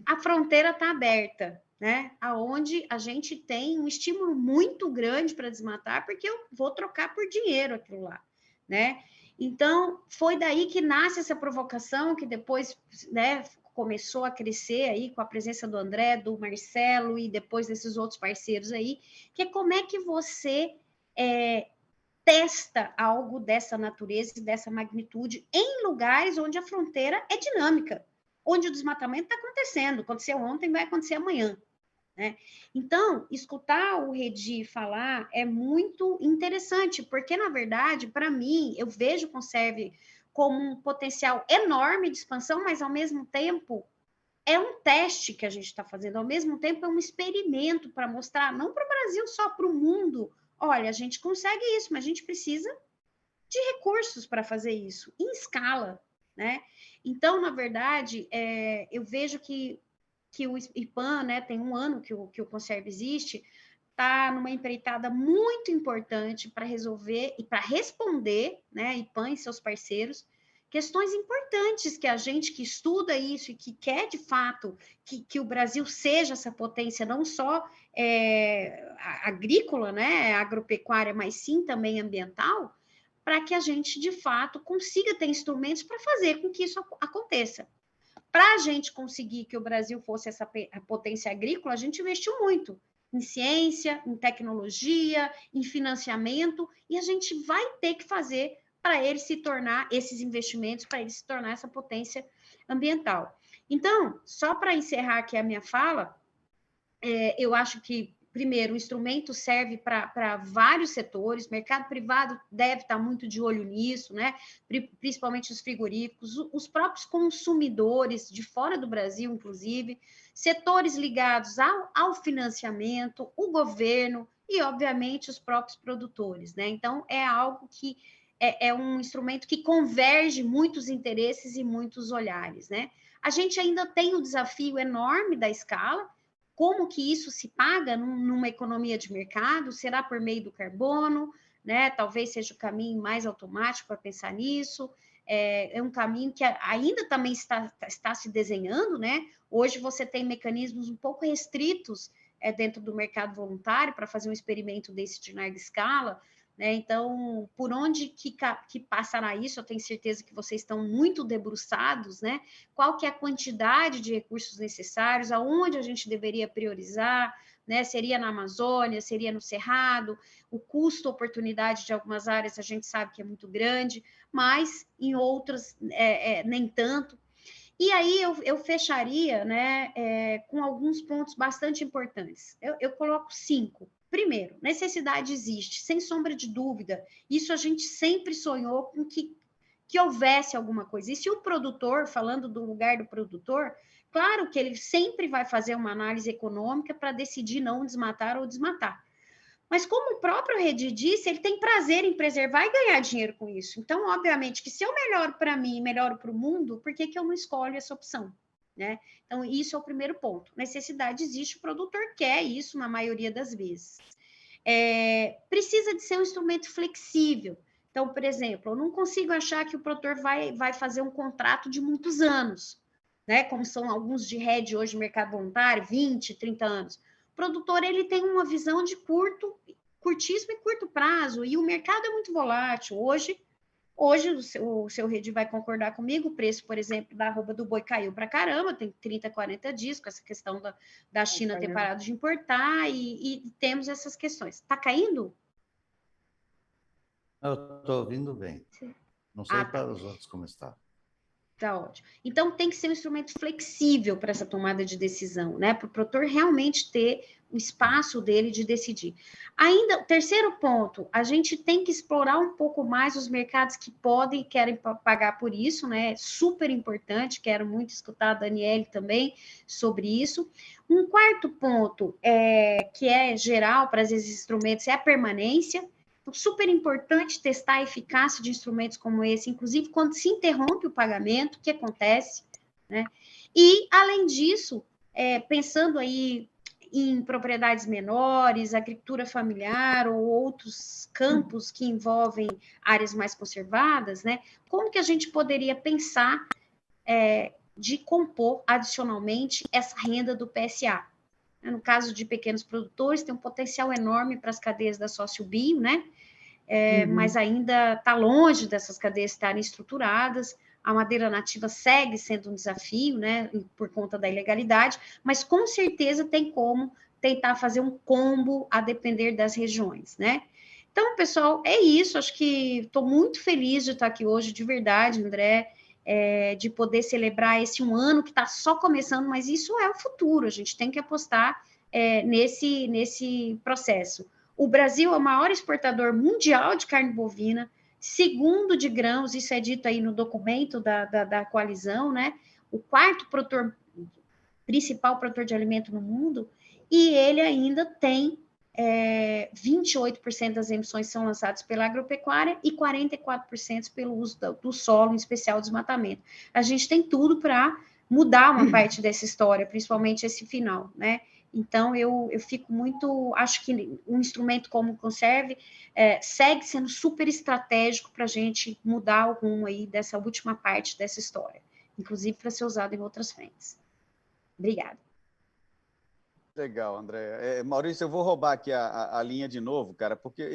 a fronteira está aberta, né? Aonde a gente tem um estímulo muito grande para desmatar, porque eu vou trocar por dinheiro aquilo lá, né? Então, foi daí que nasce essa provocação, que depois, né, começou a crescer aí com a presença do André, do Marcelo e depois desses outros parceiros aí, que é como é que você testa algo dessa natureza e dessa magnitude em lugares onde a fronteira é dinâmica, onde o desmatamento está acontecendo, aconteceu ontem, vai acontecer amanhã. Né? Então, escutar o Redi falar é muito interessante, porque, na verdade, para mim, eu vejo o Conserve como um potencial enorme de expansão, mas, ao mesmo tempo, é um teste que a gente está fazendo, ao mesmo tempo, é um experimento para mostrar, não para o Brasil, só para o mundo, olha, a gente consegue isso, mas a gente precisa de recursos para fazer isso, em escala, né? Então, na verdade, eu vejo que o IPAM, né, tem um ano que o Conserve existe, está numa empreitada muito importante para resolver e para responder, né, IPAM e seus parceiros, questões importantes que a gente que estuda isso e que quer, de fato, que o Brasil seja essa potência não só agrícola, né, agropecuária, mas sim também ambiental, para que a gente, de fato, consiga ter instrumentos para fazer com que isso aconteça. Para a gente conseguir que o Brasil fosse essa potência agrícola, a gente investiu muito em ciência, em tecnologia, em financiamento, e a gente vai ter que fazer para ele se tornar, esses investimentos, para ele se tornar essa potência ambiental. Então, só para encerrar aqui a minha fala, eu acho que, primeiro, o instrumento serve para vários setores, mercado privado deve estar muito de olho nisso, né? Principalmente os frigoríficos, os próprios consumidores de fora do Brasil, inclusive, setores ligados ao financiamento, o governo e, obviamente, os próprios produtores, né? Então, é algo que é um instrumento que converge muitos interesses e muitos olhares, né? A gente ainda tem um desafio enorme da escala. Como que isso se paga numa economia de mercado? Será por meio do carbono, né? Talvez seja o caminho mais automático para pensar nisso. É um caminho que ainda também está se desenhando, né? Hoje você tem mecanismos um pouco restritos dentro do mercado voluntário para fazer um experimento desse de larga escala. Né? Então, por onde que passará isso? Eu tenho certeza que vocês estão muito debruçados, né? Qual que é a quantidade de recursos necessários, aonde a gente deveria priorizar, né? Seria na Amazônia, seria no Cerrado, o custo-oportunidade de algumas áreas a gente sabe que é muito grande, mas em outras nem tanto. E aí eu fecharia, né, com alguns pontos bastante importantes. Eu coloco 5. Primeiro, necessidade existe, sem sombra de dúvida. Isso a gente sempre sonhou com que houvesse alguma coisa. E se o produtor, falando do lugar do produtor, claro que ele sempre vai fazer uma análise econômica para decidir não desmatar ou desmatar. Mas como o próprio Redi disse, ele tem prazer em preservar e ganhar dinheiro com isso. Então, obviamente, que se eu melhoro para mim e melhoro para o mundo, por que eu não escolho essa opção? Né? Então, isso é o primeiro ponto. Necessidade existe, o produtor quer isso na maioria das vezes. precisa de ser um instrumento flexível. Então, por exemplo, eu não consigo achar que o produtor vai fazer um contrato de muitos anos, né? Como são alguns de RED hoje no mercado voluntário, 20, 30 anos. O produtor, ele tem uma visão de curtíssimo e curto prazo, e o mercado é muito volátil. Hoje o seu Rede vai concordar comigo, o preço, por exemplo, da arroba do boi caiu para caramba, tem 30, 40 dias, com essa questão da China ter parado de importar, e temos essas questões. Está caindo? Eu estou ouvindo bem. Não sei para os outros como está. Tá ótimo. Então, tem que ser um instrumento flexível para essa tomada de decisão, né? Para o produtor realmente ter o espaço dele de decidir. Ainda, o terceiro ponto, a gente tem que explorar um pouco mais os mercados que podem e querem pagar por isso, né? Super importante, quero muito escutar a Daniele também sobre isso. Um quarto ponto, que é geral para esses instrumentos, é a permanência. Super importante testar a eficácia de instrumentos como esse, inclusive quando se interrompe o pagamento, o que acontece, né? E, além disso, pensando aí em propriedades menores, agricultura familiar ou outros campos que envolvem áreas mais conservadas, né? Como que a gente poderia pensar de compor adicionalmente essa renda do PSA? No caso de pequenos produtores, tem um potencial enorme para as cadeias da sócio-bio, né? Mas ainda está longe dessas cadeias estarem estruturadas. A madeira nativa segue sendo um desafio, né, por conta da ilegalidade, mas com certeza tem como tentar fazer um combo a depender das regiões, né? Então, pessoal, é isso. Acho que estou muito feliz de estar aqui hoje, de verdade, André, de poder celebrar esse um ano que está só começando, mas isso é o futuro. A gente tem que apostar nesse processo. O Brasil é o maior exportador mundial de carne bovina, segundo de grãos, isso é dito aí no documento da coalizão, né? O quarto principal produtor de alimento no mundo, e ele ainda tem 28% das emissões são lançadas pela agropecuária e 44% pelo uso do solo, em especial desmatamento. A gente tem tudo para mudar uma parte dessa história, principalmente esse final, né? Então, eu fico muito... Acho que um instrumento como o Conserve segue sendo super estratégico para a gente mudar o rumo aí dessa última parte dessa história, inclusive para ser usado em outras frentes. Obrigada. Legal, André. Maurício, eu vou roubar aqui a linha de novo, cara, porque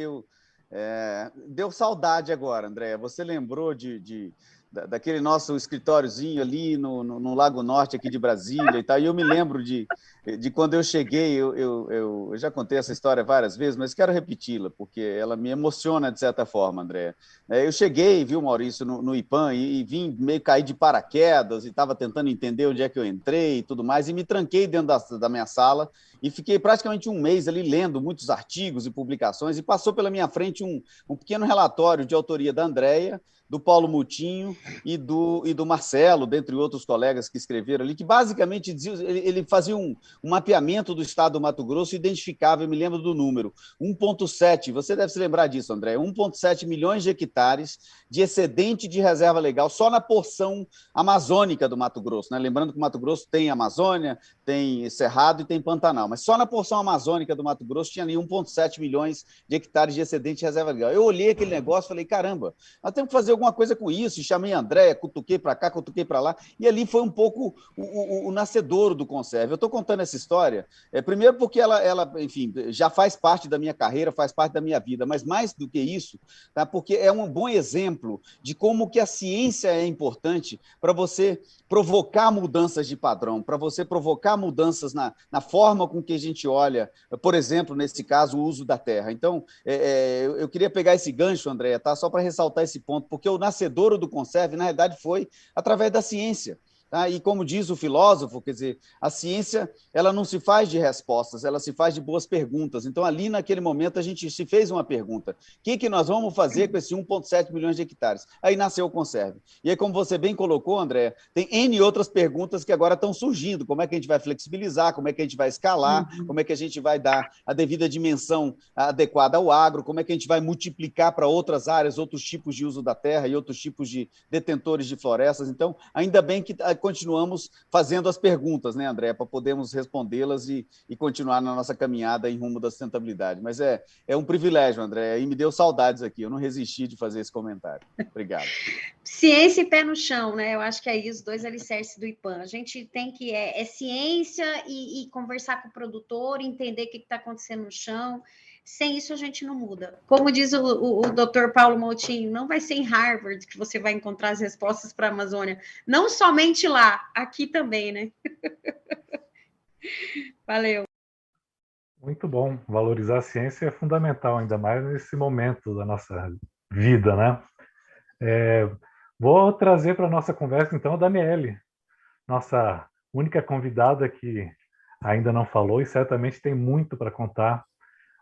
deu saudade agora, André. Você lembrou daquele nosso escritóriozinho ali no Lago Norte aqui de Brasília e tal, e eu me lembro de quando eu cheguei, eu já contei essa história várias vezes, mas quero repeti-la, porque ela me emociona de certa forma, André. Eu cheguei, viu, Maurício, no IPAM, e vim meio cair de paraquedas, e estava tentando entender onde é que eu entrei e tudo mais, e me tranquei dentro da minha sala, e fiquei praticamente um mês ali lendo muitos artigos e publicações, e passou pela minha frente um pequeno relatório de autoria da Andréia, do Paulo Mutinho e do Marcelo, dentre outros colegas que escreveram ali, que basicamente dizia, ele fazia um mapeamento do estado do Mato Grosso e identificava, eu me lembro do número, 1,7, você deve se lembrar disso, André, 1,7 milhões de hectares de excedente de reserva legal só na porção amazônica do Mato Grosso, né? Lembrando que o Mato Grosso tem Amazônia, tem Cerrado e tem Pantanal, mas só na porção amazônica do Mato Grosso tinha ali 1,7 milhões de hectares de excedente de reserva legal. Eu olhei aquele negócio e falei, caramba, nós temos que fazer alguma coisa com isso, e chamei a Andréia, cutuquei para cá, cutuquei para lá, e ali foi um pouco o nascedouro do Conserve. Eu estou contando essa história, primeiro porque ela, enfim, já faz parte da minha carreira, faz parte da minha vida, mas mais do que isso, tá? Porque é um bom exemplo de como que a ciência é importante para você provocar mudanças de padrão, para você provocar mudanças na forma com que a gente olha, por exemplo, nesse caso, o uso da terra. Então, eu queria pegar esse gancho, Andréia, tá? Só para ressaltar esse ponto, porque o nascedouro do Conserve, na realidade, foi através da ciência. Tá? E como diz o filósofo, quer dizer, a ciência ela não se faz de respostas, ela se faz de boas perguntas. Então, ali naquele momento, a gente se fez uma pergunta. O que nós vamos fazer com esse 1,7 milhões de hectares? Aí nasceu o Conserve. E aí, como você bem colocou, André, tem N outras perguntas que agora estão surgindo. Como é que a gente vai flexibilizar? Como é que a gente vai escalar? Como é que a gente vai dar a devida dimensão adequada ao agro? Como é que a gente vai multiplicar para outras áreas, outros tipos de uso da terra e outros tipos de detentores de florestas? Então, ainda bem que continuamos fazendo as perguntas, né, André, para podermos respondê-las e continuar na nossa caminhada em rumo da sustentabilidade. Mas é um privilégio, André, e me deu saudades aqui, eu não resisti de fazer esse comentário. Obrigado. Ciência e pé no chão, né? Eu acho que é aí os dois alicerces do IPAN. A gente tem que ciência e conversar com o produtor, entender o que está acontecendo no chão. Sem isso, a gente não muda. Como diz o Dr. Paulo Moutinho, não vai ser em Harvard que você vai encontrar as respostas para a Amazônia. Não somente lá, aqui também, né? Valeu. Muito bom. Valorizar a ciência é fundamental, ainda mais nesse momento da nossa vida, né? Vou trazer para a nossa conversa, então, a Daniele, nossa única convidada que ainda não falou e certamente tem muito para contar.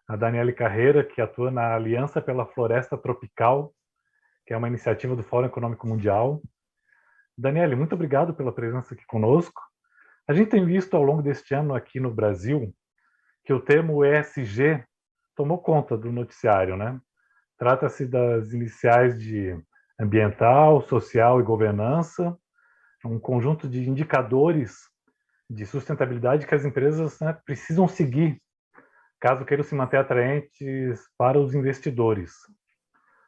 A Daniele Carreira, que atua na Aliança pela Floresta Tropical, que é uma iniciativa do Fórum Econômico Mundial. Daniele, muito obrigado pela presença aqui conosco. A gente tem visto ao longo deste ano aqui no Brasil que o termo ESG tomou conta do noticiário, né? Trata-se das iniciais de ambiental, social e governança, um conjunto de indicadores de sustentabilidade que as empresas, né, precisam seguir caso queiram se manter atraentes para os investidores.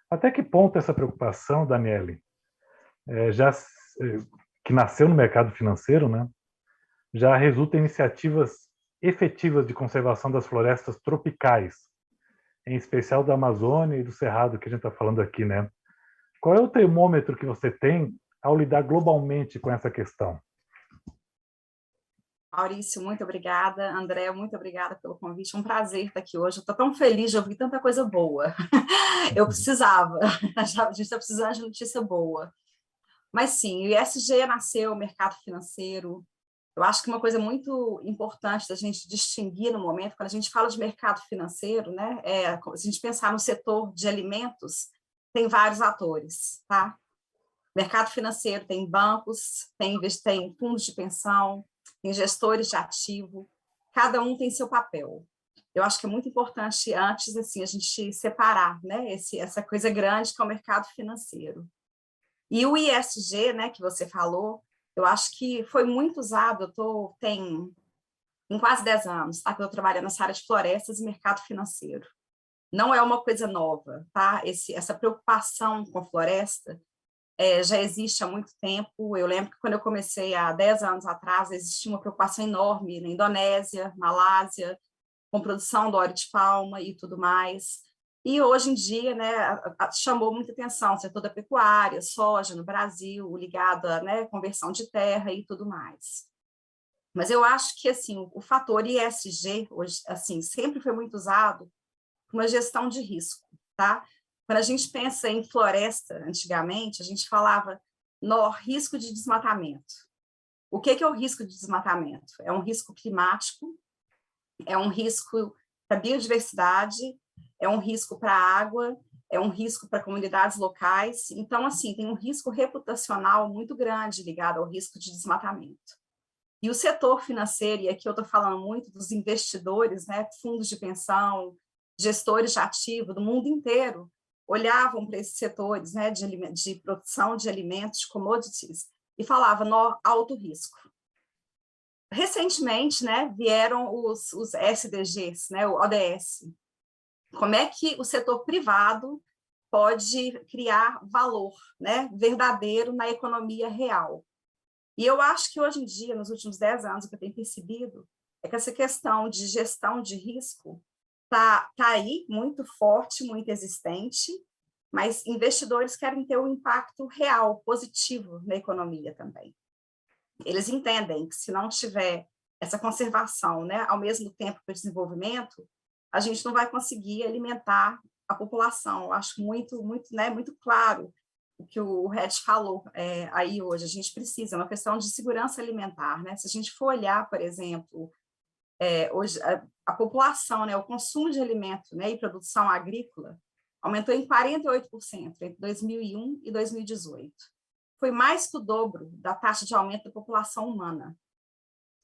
Até que ponto essa preocupação, Daniele, que nasceu no mercado financeiro, né, já resulta em iniciativas efetivas de conservação das florestas tropicais, em especial da Amazônia e do Cerrado, que a gente está falando aqui, né? Qual é o termômetro que você tem ao lidar globalmente com essa questão? Maurício, muito obrigada. André, muito obrigada pelo convite. Um prazer estar aqui hoje. Eu estou tão feliz de ouvir tanta coisa boa. Eu precisava. A gente está precisando de notícia boa. Mas sim, o ESG nasceu, o mercado financeiro. Eu acho que uma coisa muito importante da gente distinguir no momento, quando a gente fala de mercado financeiro, né, se a gente pensar no setor de alimentos, tem vários atores, tá? Mercado financeiro tem bancos, tem fundos de pensão, tem gestores de ativo, cada um tem seu papel. Eu acho que é muito importante, antes, assim, a gente separar, né, essa coisa grande que é o mercado financeiro. E o ESG, né, que você falou, eu acho que foi muito usado, tem quase 10 anos, tá, que eu trabalho nessa área de florestas e mercado financeiro. Não é uma coisa nova, tá? Essa preocupação com a floresta já existe há muito tempo. Eu lembro que quando eu comecei há 10 anos atrás, existia uma preocupação enorme na Indonésia, Malásia, com produção do óleo de palma e tudo mais. E hoje em dia, né, chamou muita atenção o setor da pecuária, soja no Brasil, ligado à, né, conversão de terra e tudo mais. Mas eu acho que assim, o fator ESG hoje, assim, sempre foi muito usado para uma gestão de risco, tá? Quando a gente pensa em floresta, antigamente, a gente falava no risco de desmatamento. O que é o risco de desmatamento? É um risco climático, é um risco para a biodiversidade, é um risco para a água, é um risco para comunidades locais. Então, assim, tem um risco reputacional muito grande ligado ao risco de desmatamento. E o setor financeiro, e aqui eu estou falando muito dos investidores, né, fundos de pensão, gestores de ativo do mundo inteiro, olhavam para esses setores, né, de produção de alimentos, de commodities, e falavam no alto risco. Recentemente, né, vieram os SDGs, né, o ODS. Como é que o setor privado pode criar valor, né, verdadeiro na economia real? E eu acho que hoje em dia, nos últimos 10 anos, o que eu tenho percebido é que essa questão de gestão de risco está aí muito forte, muito existente, mas investidores querem ter um impacto real, positivo na economia também. Eles entendem que se não tiver essa conservação, né, ao mesmo tempo que o desenvolvimento, a gente não vai conseguir alimentar a população. Eu acho muito claro o que o Red falou aí hoje. A gente precisa, é uma questão de segurança alimentar, né? Se a gente for olhar, por exemplo, hoje a população, né, o consumo de alimento, né, e produção agrícola aumentou em 48% entre 2001 e 2018. Foi mais que o dobro da taxa de aumento da população humana.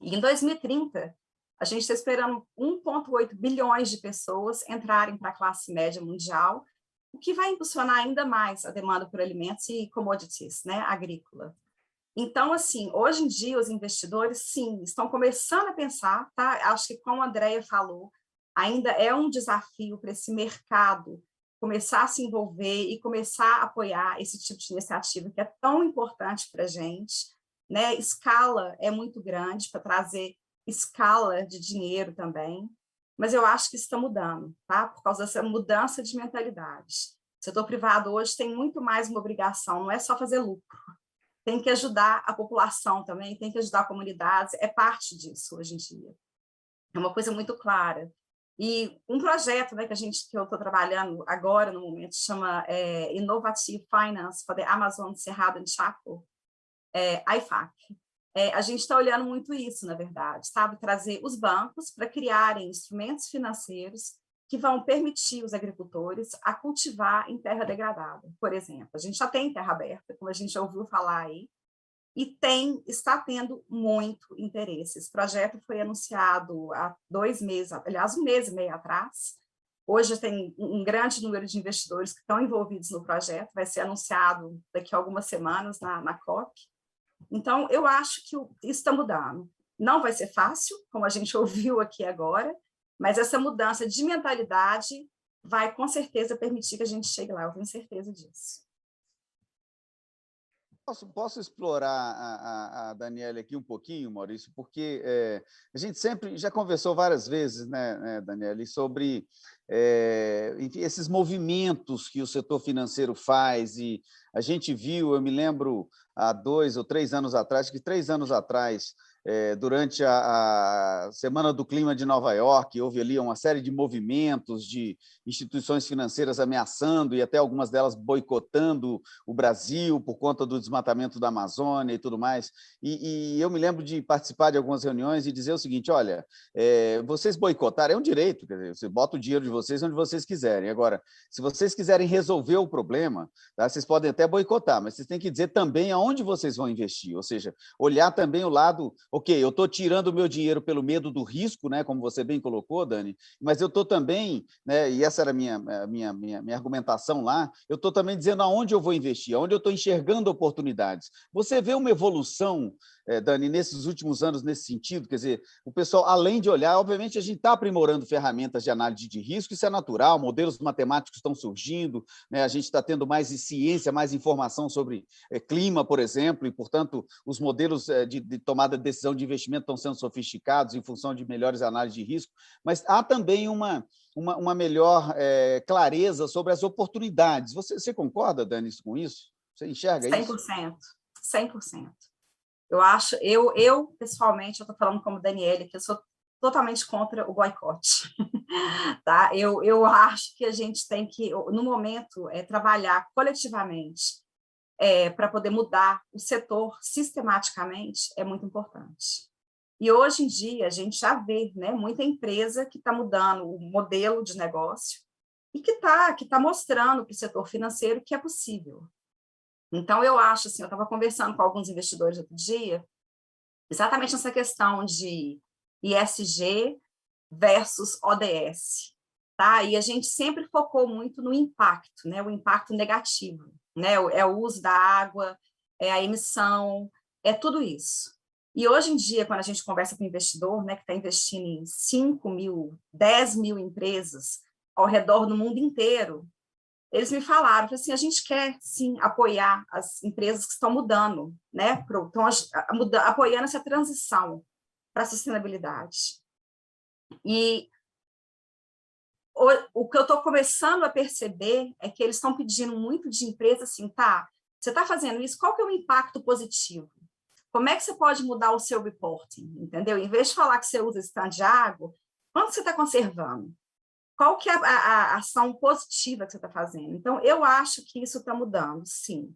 E em 2030, a gente está esperando 1,8 bilhões de pessoas entrarem para a classe média mundial, o que vai impulsionar ainda mais a demanda por alimentos e commodities, né, agrícola. Então, assim, hoje em dia, os investidores, sim, estão começando a pensar, tá? Acho que, como a Andrea falou, ainda é um desafio para esse mercado começar a se envolver e começar a apoiar esse tipo de iniciativa que é tão importante para a gente, né? Escala é muito grande para trazer escala de dinheiro também, mas eu acho que isso está mudando, tá? Por causa dessa mudança de mentalidade. O setor privado hoje tem muito mais uma obrigação, não é só fazer lucro, tem que ajudar a população também, tem que ajudar comunidades, é parte disso hoje em dia. É uma coisa muito clara. E um projeto, né, que eu estou trabalhando agora, no momento, chama Innovative Finance for the Amazon Cerrado and Chaco, IFAC. A gente está olhando muito isso, na verdade, sabe? Trazer os bancos para criarem instrumentos financeiros que vão permitir os agricultores a cultivar em terra degradada, por exemplo. A gente já tem terra aberta, como a gente já ouviu falar aí, e está tendo muito interesse. Esse projeto foi anunciado há 2 meses, aliás, 1 mês e meio atrás. Hoje tem um grande número de investidores que estão envolvidos no projeto, vai ser anunciado daqui a algumas semanas na COP. Então, eu acho que isso está mudando. Não vai ser fácil, como a gente ouviu aqui agora, mas essa mudança de mentalidade vai, com certeza, permitir que a gente chegue lá, eu tenho certeza disso. Posso explorar a Daniele aqui um pouquinho, Maurício, porque a gente sempre já conversou várias vezes, né, Daniele, sobre enfim, esses movimentos que o setor financeiro faz, e a gente viu, eu me lembro, há 2 ou 3 anos atrás, que 3 anos atrás, durante a Semana do Clima de Nova York, houve ali uma série de movimentos de instituições financeiras ameaçando e até algumas delas boicotando o Brasil por conta do desmatamento da Amazônia e tudo mais. E eu me lembro de participar de algumas reuniões e dizer o seguinte: olha, vocês boicotaram, é um direito, quer dizer, você bota o dinheiro de vocês onde vocês quiserem. Agora, se vocês quiserem resolver o problema, tá, vocês podem até boicotar, mas vocês têm que dizer também aonde vocês vão investir, ou seja, olhar também o lado, ok, eu estou tirando o meu dinheiro pelo medo do risco, né, como você bem colocou, Dani, mas eu estou também, né, e essa era a minha argumentação lá, eu estou também dizendo aonde eu vou investir, aonde eu estou enxergando oportunidades. Você vê uma evolução, Dani, nesses últimos anos nesse sentido? Quer dizer, o pessoal, além de olhar, obviamente a gente está aprimorando ferramentas de análise de risco, isso é natural, modelos matemáticos estão surgindo, né, a gente está tendo mais ciência, mais informação sobre clima, por exemplo, e, portanto, os modelos de tomada de decisão de investimento estão sendo sofisticados em função de melhores análises de risco, mas há também uma melhor clareza sobre as oportunidades. Você concorda, Dani, com isso? Você enxerga 100%, isso? 100%. Eu acho, eu pessoalmente, eu estou falando como Daniele, que eu sou totalmente contra o boicote. Tá? Eu acho que a gente tem que, no momento, trabalhar coletivamente para poder mudar o setor sistematicamente é muito importante. E hoje em dia a gente já vê, né, muita empresa que está mudando o modelo de negócio e que tá mostrando para o setor financeiro que é possível. Então, eu acho, assim, eu estava conversando com alguns investidores outro dia, exatamente essa questão de ESG versus ODS, tá? E a gente sempre focou muito no impacto, né? O impacto negativo, né? É o uso da água, é a emissão, é tudo isso. E hoje em dia, quando a gente conversa com o investidor, né, que está investindo em 5.000, 10.000 empresas ao redor do mundo inteiro, eles me falaram assim: a gente quer, sim, apoiar as empresas que estão mudando, né? Estão apoiando essa transição para a sustentabilidade. E o que eu estou começando a perceber é que eles estão pedindo muito de empresa assim, tá, você está fazendo isso, qual que é o impacto positivo? Como é que você pode mudar o seu reporting, entendeu? Em vez de falar que você usa esse tanto de água, quanto você está conservando? Qual que é a ação positiva que você está fazendo? Então, eu acho que isso está mudando, sim.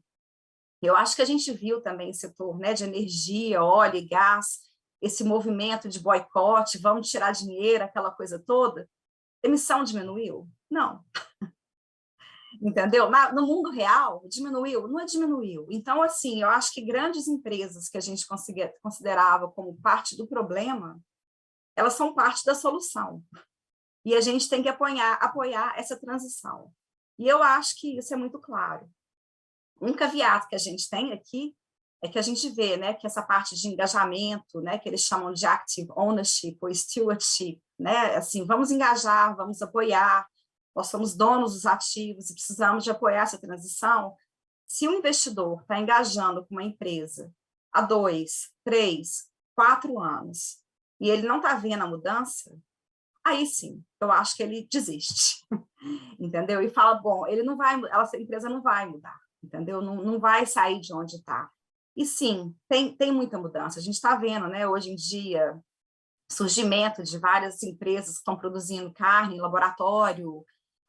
Eu acho que a gente viu também o setor, né, de energia, óleo e gás, esse movimento de boicote, vamos tirar dinheiro, aquela coisa toda. Emissão diminuiu? Não. Entendeu? No mundo real, diminuiu? Não diminuiu. Então, assim, eu acho que grandes empresas que a gente considerava como parte do problema, elas são parte da solução. E a gente tem que apoiar essa transição. E eu acho que isso é muito claro. Um caveat que a gente tem aqui é que a gente vê, né, que essa parte de engajamento, né, que eles chamam de active ownership ou stewardship, né, assim, vamos engajar, vamos apoiar, nós somos donos dos ativos e precisamos de apoiar essa transição. Se um investidor está engajando com uma empresa há 2, 3, 4 anos e ele não está vendo a mudança, aí sim, eu acho que ele desiste, entendeu? E fala, bom, essa empresa não vai mudar, entendeu? Não vai sair de onde está. E sim, tem muita mudança. A gente está vendo, né, hoje em dia, surgimento de várias empresas que estão produzindo carne em laboratório,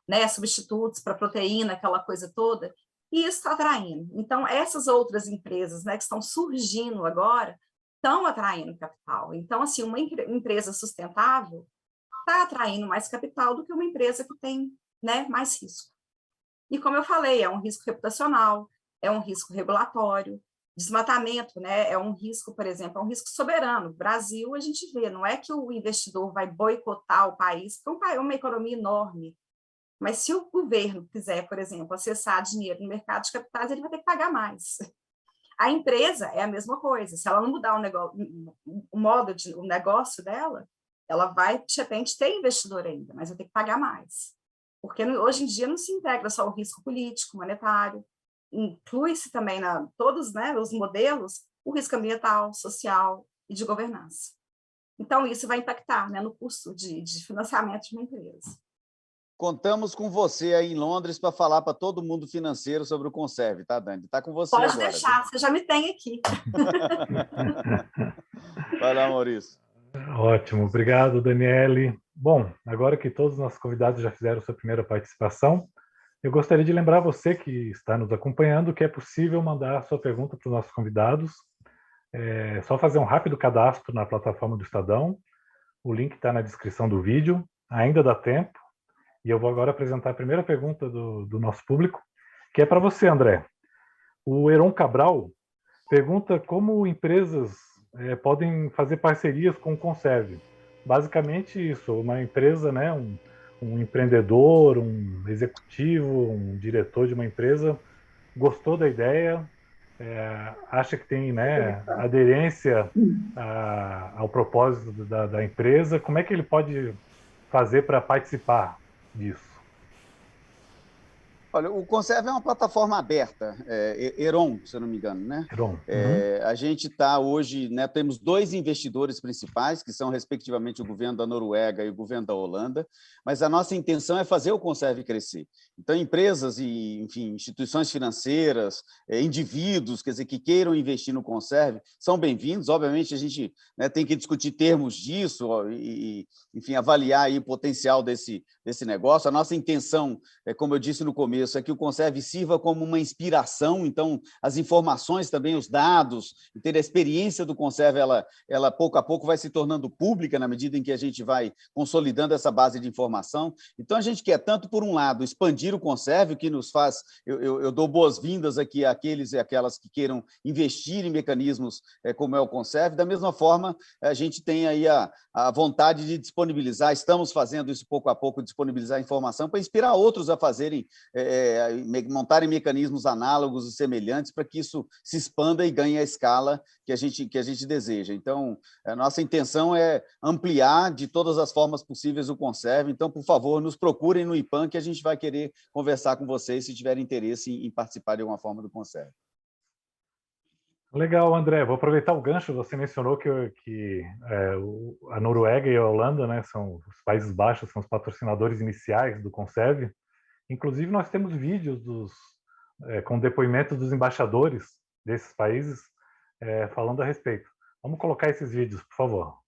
né, substitutos para proteína, aquela coisa toda, e isso está atraindo. Então, essas outras empresas, né, que estão surgindo agora, estão atraindo capital. Então, assim, uma empresa sustentável está atraindo mais capital do que uma empresa que tem, né, mais risco. E como eu falei, é um risco reputacional, é um risco regulatório, desmatamento, né, é um risco, por exemplo, é um risco soberano. No Brasil, a gente vê, não é que o investidor vai boicotar o país, porque é uma economia enorme, mas se o governo quiser, por exemplo, acessar dinheiro no mercado de capitais, ele vai ter que pagar mais. A empresa é a mesma coisa, se ela não mudar o negócio dela, ela vai, de repente, ter investidor ainda, mas vai ter que pagar mais. Porque hoje em dia não se integra só o risco político, monetário, inclui-se também todos, né, os modelos, o risco ambiental, social e de governança. Então, isso vai impactar, né, no custo de financiamento de uma empresa. Contamos com você aí em Londres para falar para todo mundo financeiro sobre o Conserve, tá, Dani? Está com você agora. Pode deixar, você já me tem aqui. Vai lá, Maurício. Ótimo, obrigado, Daniele. Bom, agora que todos os nossos convidados já fizeram sua primeira participação, eu gostaria de lembrar você que está nos acompanhando que é possível mandar a sua pergunta para os nossos convidados. É só fazer um rápido cadastro na plataforma do Estadão. O link está na descrição do vídeo. Ainda dá tempo. E eu vou agora apresentar a primeira pergunta do nosso público, que é para você, André. O Heron Cabral pergunta como empresas podem fazer parcerias com o Conserve. Basicamente isso, uma empresa, né, um empreendedor, um executivo, um diretor de uma empresa gostou da ideia, acha que tem, né, aderência ao propósito da empresa. Como é que ele pode fazer para participar disso? Olha, o Conserve é uma plataforma aberta, Heron, se eu não me engano, né? Heron. A gente está hoje, né, temos 2 investidores principais, que são, respectivamente, o governo da Noruega e o governo da Holanda, mas a nossa intenção é fazer o Conserve crescer. Então, empresas e, enfim, instituições financeiras, indivíduos, quer dizer, que queiram investir no Conserve, são bem-vindos. Obviamente, a gente, né, tem que discutir termos disso e, enfim, avaliar aí o potencial desse negócio. A nossa intenção, como eu disse no começo, é que o Conserve sirva como uma inspiração. Então, as informações também, os dados, ter a experiência do Conserve, ela pouco a pouco vai se tornando pública na medida em que a gente vai consolidando essa base de informação. Então, a gente quer tanto, por um lado, expandir o Conserve, o que nos faz, eu dou boas-vindas aqui àqueles e aquelas que queiram investir em mecanismos como é o Conserve. Da mesma forma, a gente tem aí a vontade de disponibilizar, estamos fazendo isso pouco a pouco, disponibilizar informação para inspirar outros a fazerem, montarem mecanismos análogos e semelhantes para que isso se expanda e ganhe a escala que a gente deseja. Então, a nossa intenção é ampliar de todas as formas possíveis o Conserve. Então, por favor, nos procurem no IPAN, que a gente vai querer conversar com vocês se tiverem interesse em participar de alguma forma do Conserve. Legal, André. Vou aproveitar o gancho. Você mencionou que a Noruega e a Holanda, né, são os Países Baixos, são os patrocinadores iniciais do Conserve. Inclusive, nós temos vídeos com depoimentos dos embaixadores desses países falando a respeito. Vamos colocar esses vídeos, por favor.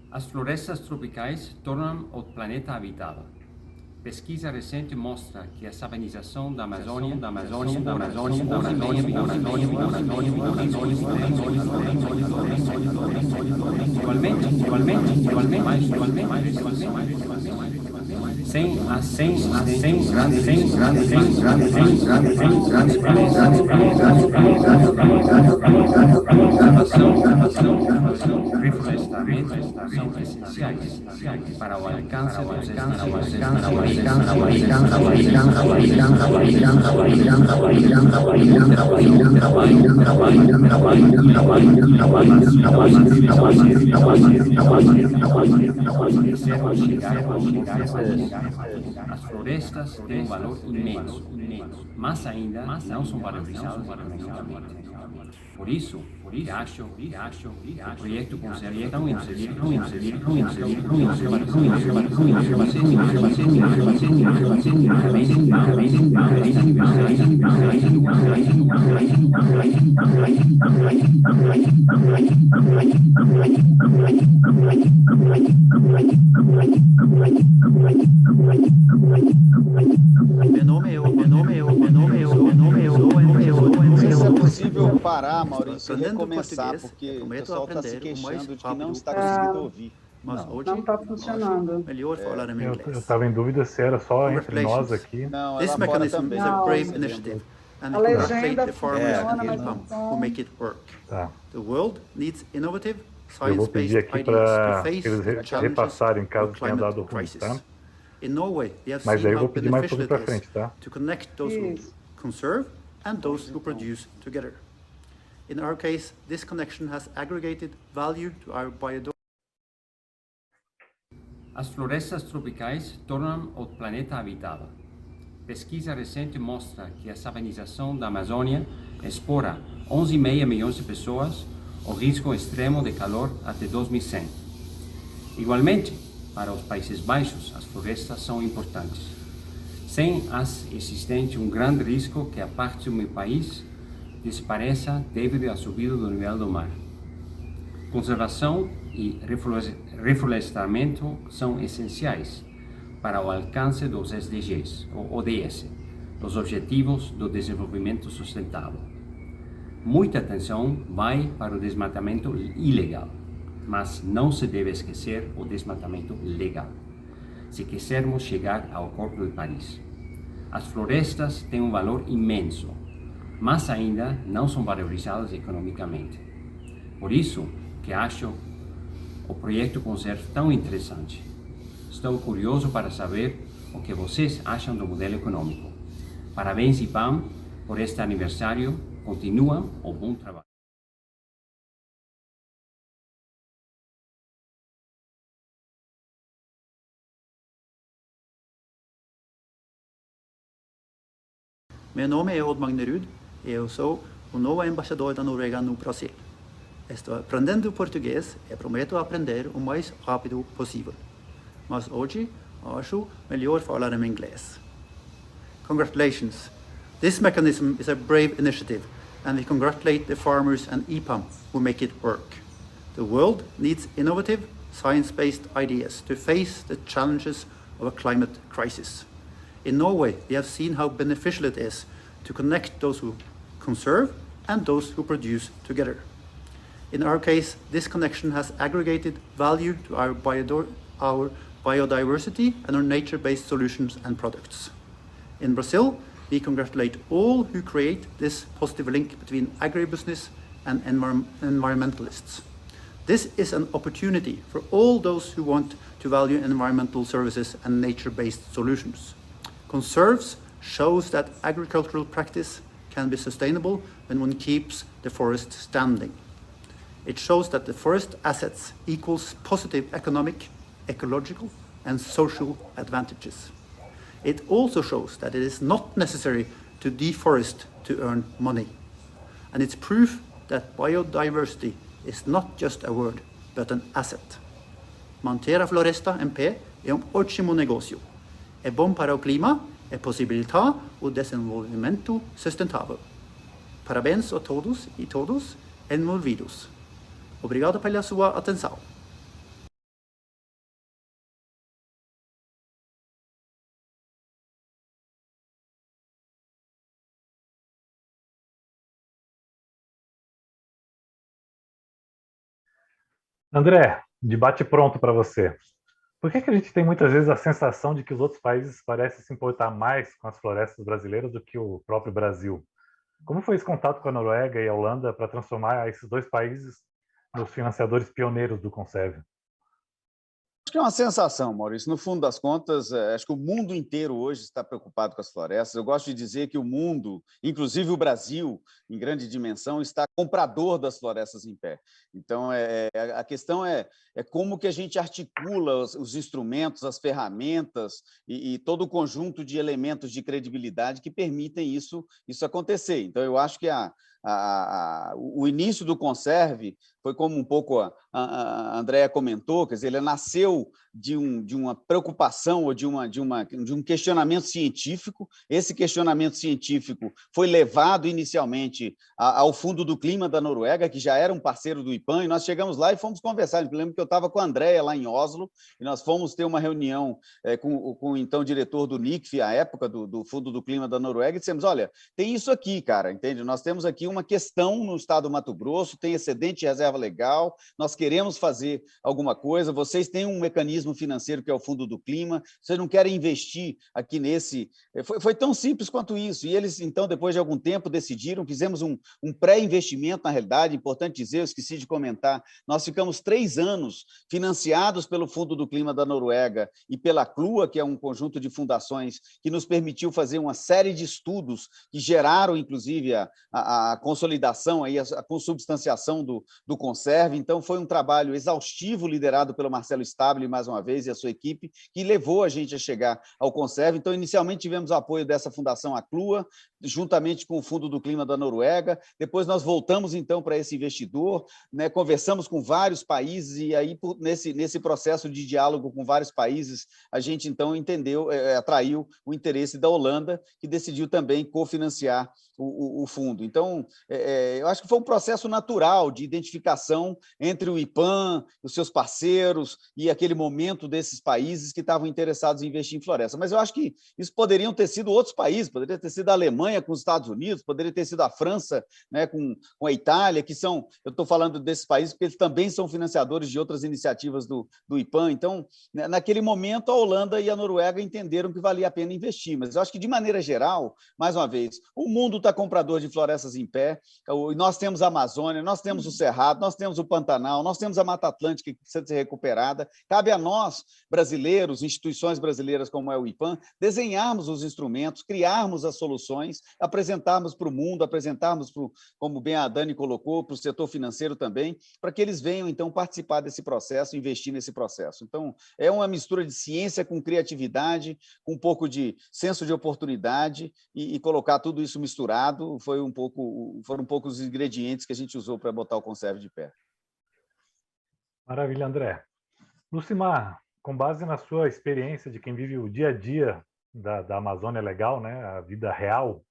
As florestas tropicais tornam o planeta habitável. Pesquisa recente mostra que a savanização da Amazônia igualmente sem reflorestamento são essenciais para o alcance dos As florestas têm um valor imenso, mas ainda não são valorizadas economicamente. Por isso, acho que o projeto conserva é tão Não sei se é possível parar, Maurício, e recomeçar, porque o pessoal está se queixando de que não está conseguindo ouvir. Não está funcionando. Eu estava em dúvida se era só entre nós aqui. Não, ela fora também. A legenda funciona, mas não tá. Eu vou pedir aqui para eles repassarem caso tenha dado ruim, tá? Mas aí eu vou pedir mais um pouco para frente, tá? Isso. And those who produce together. In our case, this connection has aggregated value to our biodiversity. As florestas tropicais tornam o planeta habitável. Pesquisa recente mostra que a savanização da Amazônia expõe 11,5 milhões de pessoas ao risco extremo de calor até 2100. Igualmente, para os Países Baixos, as florestas são importantes. Sem as existe um grande risco que a parte do meu país desapareça devido à subida do nível do mar. Conservação e reflorestamento são essenciais para o alcance dos SDGs, ou ODS, os Objetivos do Desenvolvimento Sustentável. Muita atenção vai para o desmatamento ilegal, mas não se deve esquecer o desmatamento legal, se quisermos chegar ao Acordo de Paris. As florestas têm um valor imenso, mas ainda não são valorizadas economicamente. Por isso que acho o projeto Conserve tão interessante. Estou curioso para saber o que vocês acham do modelo econômico. Parabéns, IPAM, por este aniversário. Continuam o bom trabalho. Meu nome é Odd Magnerud e eu sou o novo embaixador da Noruega no Brasil. Estou aprendendo português e prometo aprender o mais rápido possível. Mas hoje acho melhor falar em inglês. Congratulations! This mechanism is a brave initiative and we congratulate the farmers and EPAM who make it work. The world needs innovative, science-based ideas to face the challenges of a climate crisis. In Norway, we have seen how beneficial it is to connect those who conserve and those who produce together. In our case, this connection has aggregated value to our biodiversity and our nature-based solutions and products. In Brazil, we congratulate all who create this positive link between agribusiness and environmentalists. This is an opportunity for all those who want to value environmental services and nature-based solutions. Conserves shows that agricultural practice can be sustainable when one keeps the forest standing. It shows that the forest assets equals positive economic, ecological, and social advantages. It also shows that it is not necessary to deforest to earn money. And it's proof that biodiversity is not just a word, but an asset. Manter a floresta em pé é ótimo negócio. É bom para o clima e possibilitar o desenvolvimento sustentável. Parabéns a todos e todas envolvidos. Obrigado pela sua atenção. André, debate pronto para você. Por que a gente tem muitas vezes a sensação de que os outros países parecem se importar mais com as florestas brasileiras do que o próprio Brasil? Como foi esse contato com a Noruega e a Holanda para transformar esses dois países nos financiadores pioneiros do Conserve? Acho que é uma sensação, Maurício. No fundo das contas, acho que o mundo inteiro hoje está preocupado com as florestas. Eu gosto de dizer que o mundo, inclusive o Brasil, em grande dimensão, está comprador das florestas em pé. Então, a questão é como que a gente articula os instrumentos, as ferramentas e todo o conjunto de elementos de credibilidade que permitem isso acontecer. Então, eu acho que o início do Conserve foi como um pouco a Andréa comentou, quer dizer, ele nasceu de uma preocupação ou de um questionamento científico. Esse questionamento científico foi levado inicialmente ao Fundo do Clima da Noruega, que já era um parceiro do IPAN, e nós chegamos lá e fomos conversar. Eu lembro que eu estava com a Andréa lá em Oslo, e nós fomos ter uma reunião com o então diretor do NICF, à época do Fundo do Clima da Noruega, e dissemos, olha, tem isso aqui, cara, entende? Nós temos aqui uma questão no estado do Mato Grosso, tem excedente de reserva legal, nós queremos fazer alguma coisa, vocês têm um mecanismo financeiro que é o Fundo do Clima, vocês não querem investir aqui nesse... Foi tão simples quanto isso, e eles, então, depois de algum tempo, decidiram, fizemos um pré-investimento, na realidade, importante dizer, eu esqueci de comentar, nós ficamos 3 anos financiados pelo Fundo do Clima da Noruega e pela CLUA, que é um conjunto de fundações que nos permitiu fazer uma série de estudos que geraram, inclusive, a consolidação, aí, a consubstanciação do Conserve. Então, foi um trabalho exaustivo, liderado pelo Marcelo Stabile, mais uma vez, e a sua equipe, que levou a gente a chegar ao Conserve. Então, inicialmente, tivemos o apoio dessa fundação, a CLUA, juntamente com o Fundo do Clima da Noruega. Depois, nós voltamos, então, para esse investidor, né, conversamos com vários países, e aí, nesse processo de diálogo com vários países, a gente, então, atraiu o interesse da Holanda, que decidiu também cofinanciar o fundo. Então, eu acho que foi um processo natural de identificação entre o IPAN, os seus parceiros e aquele momento desses países que estavam interessados em investir em floresta. Mas eu acho que isso poderiam ter sido outros países, poderia ter sido a Alemanha com os Estados Unidos, poderia ter sido a França, né, com a Itália, que são, eu estou falando desses países porque eles também são financiadores de outras iniciativas do IPAN. Então, naquele momento, a Holanda e a Noruega entenderam que valia a pena investir. Mas eu acho que, de maneira geral, mais uma vez, o mundo está comprador de florestas em pé, nós temos a Amazônia, nós temos o Cerrado, nós temos o Pantanal, nós temos a Mata Atlântica que precisa ser recuperada. Cabe a nós, brasileiros, instituições brasileiras como é o IPAN, desenharmos os instrumentos, criarmos as soluções, apresentarmos para o mundo, apresentarmos, como bem a Dani colocou, para o setor financeiro também, para que eles venham, então, participar desse processo, investir nesse processo. Então, é uma mistura de ciência com criatividade, com um pouco de senso de oportunidade e colocar tudo isso misturado, foram um pouco os ingredientes que a gente usou para botar o Conserve de pé. Maravilha, André. Lucimar, com base na sua experiência de quem vive o dia a dia da Amazônia Legal, né, a vida real,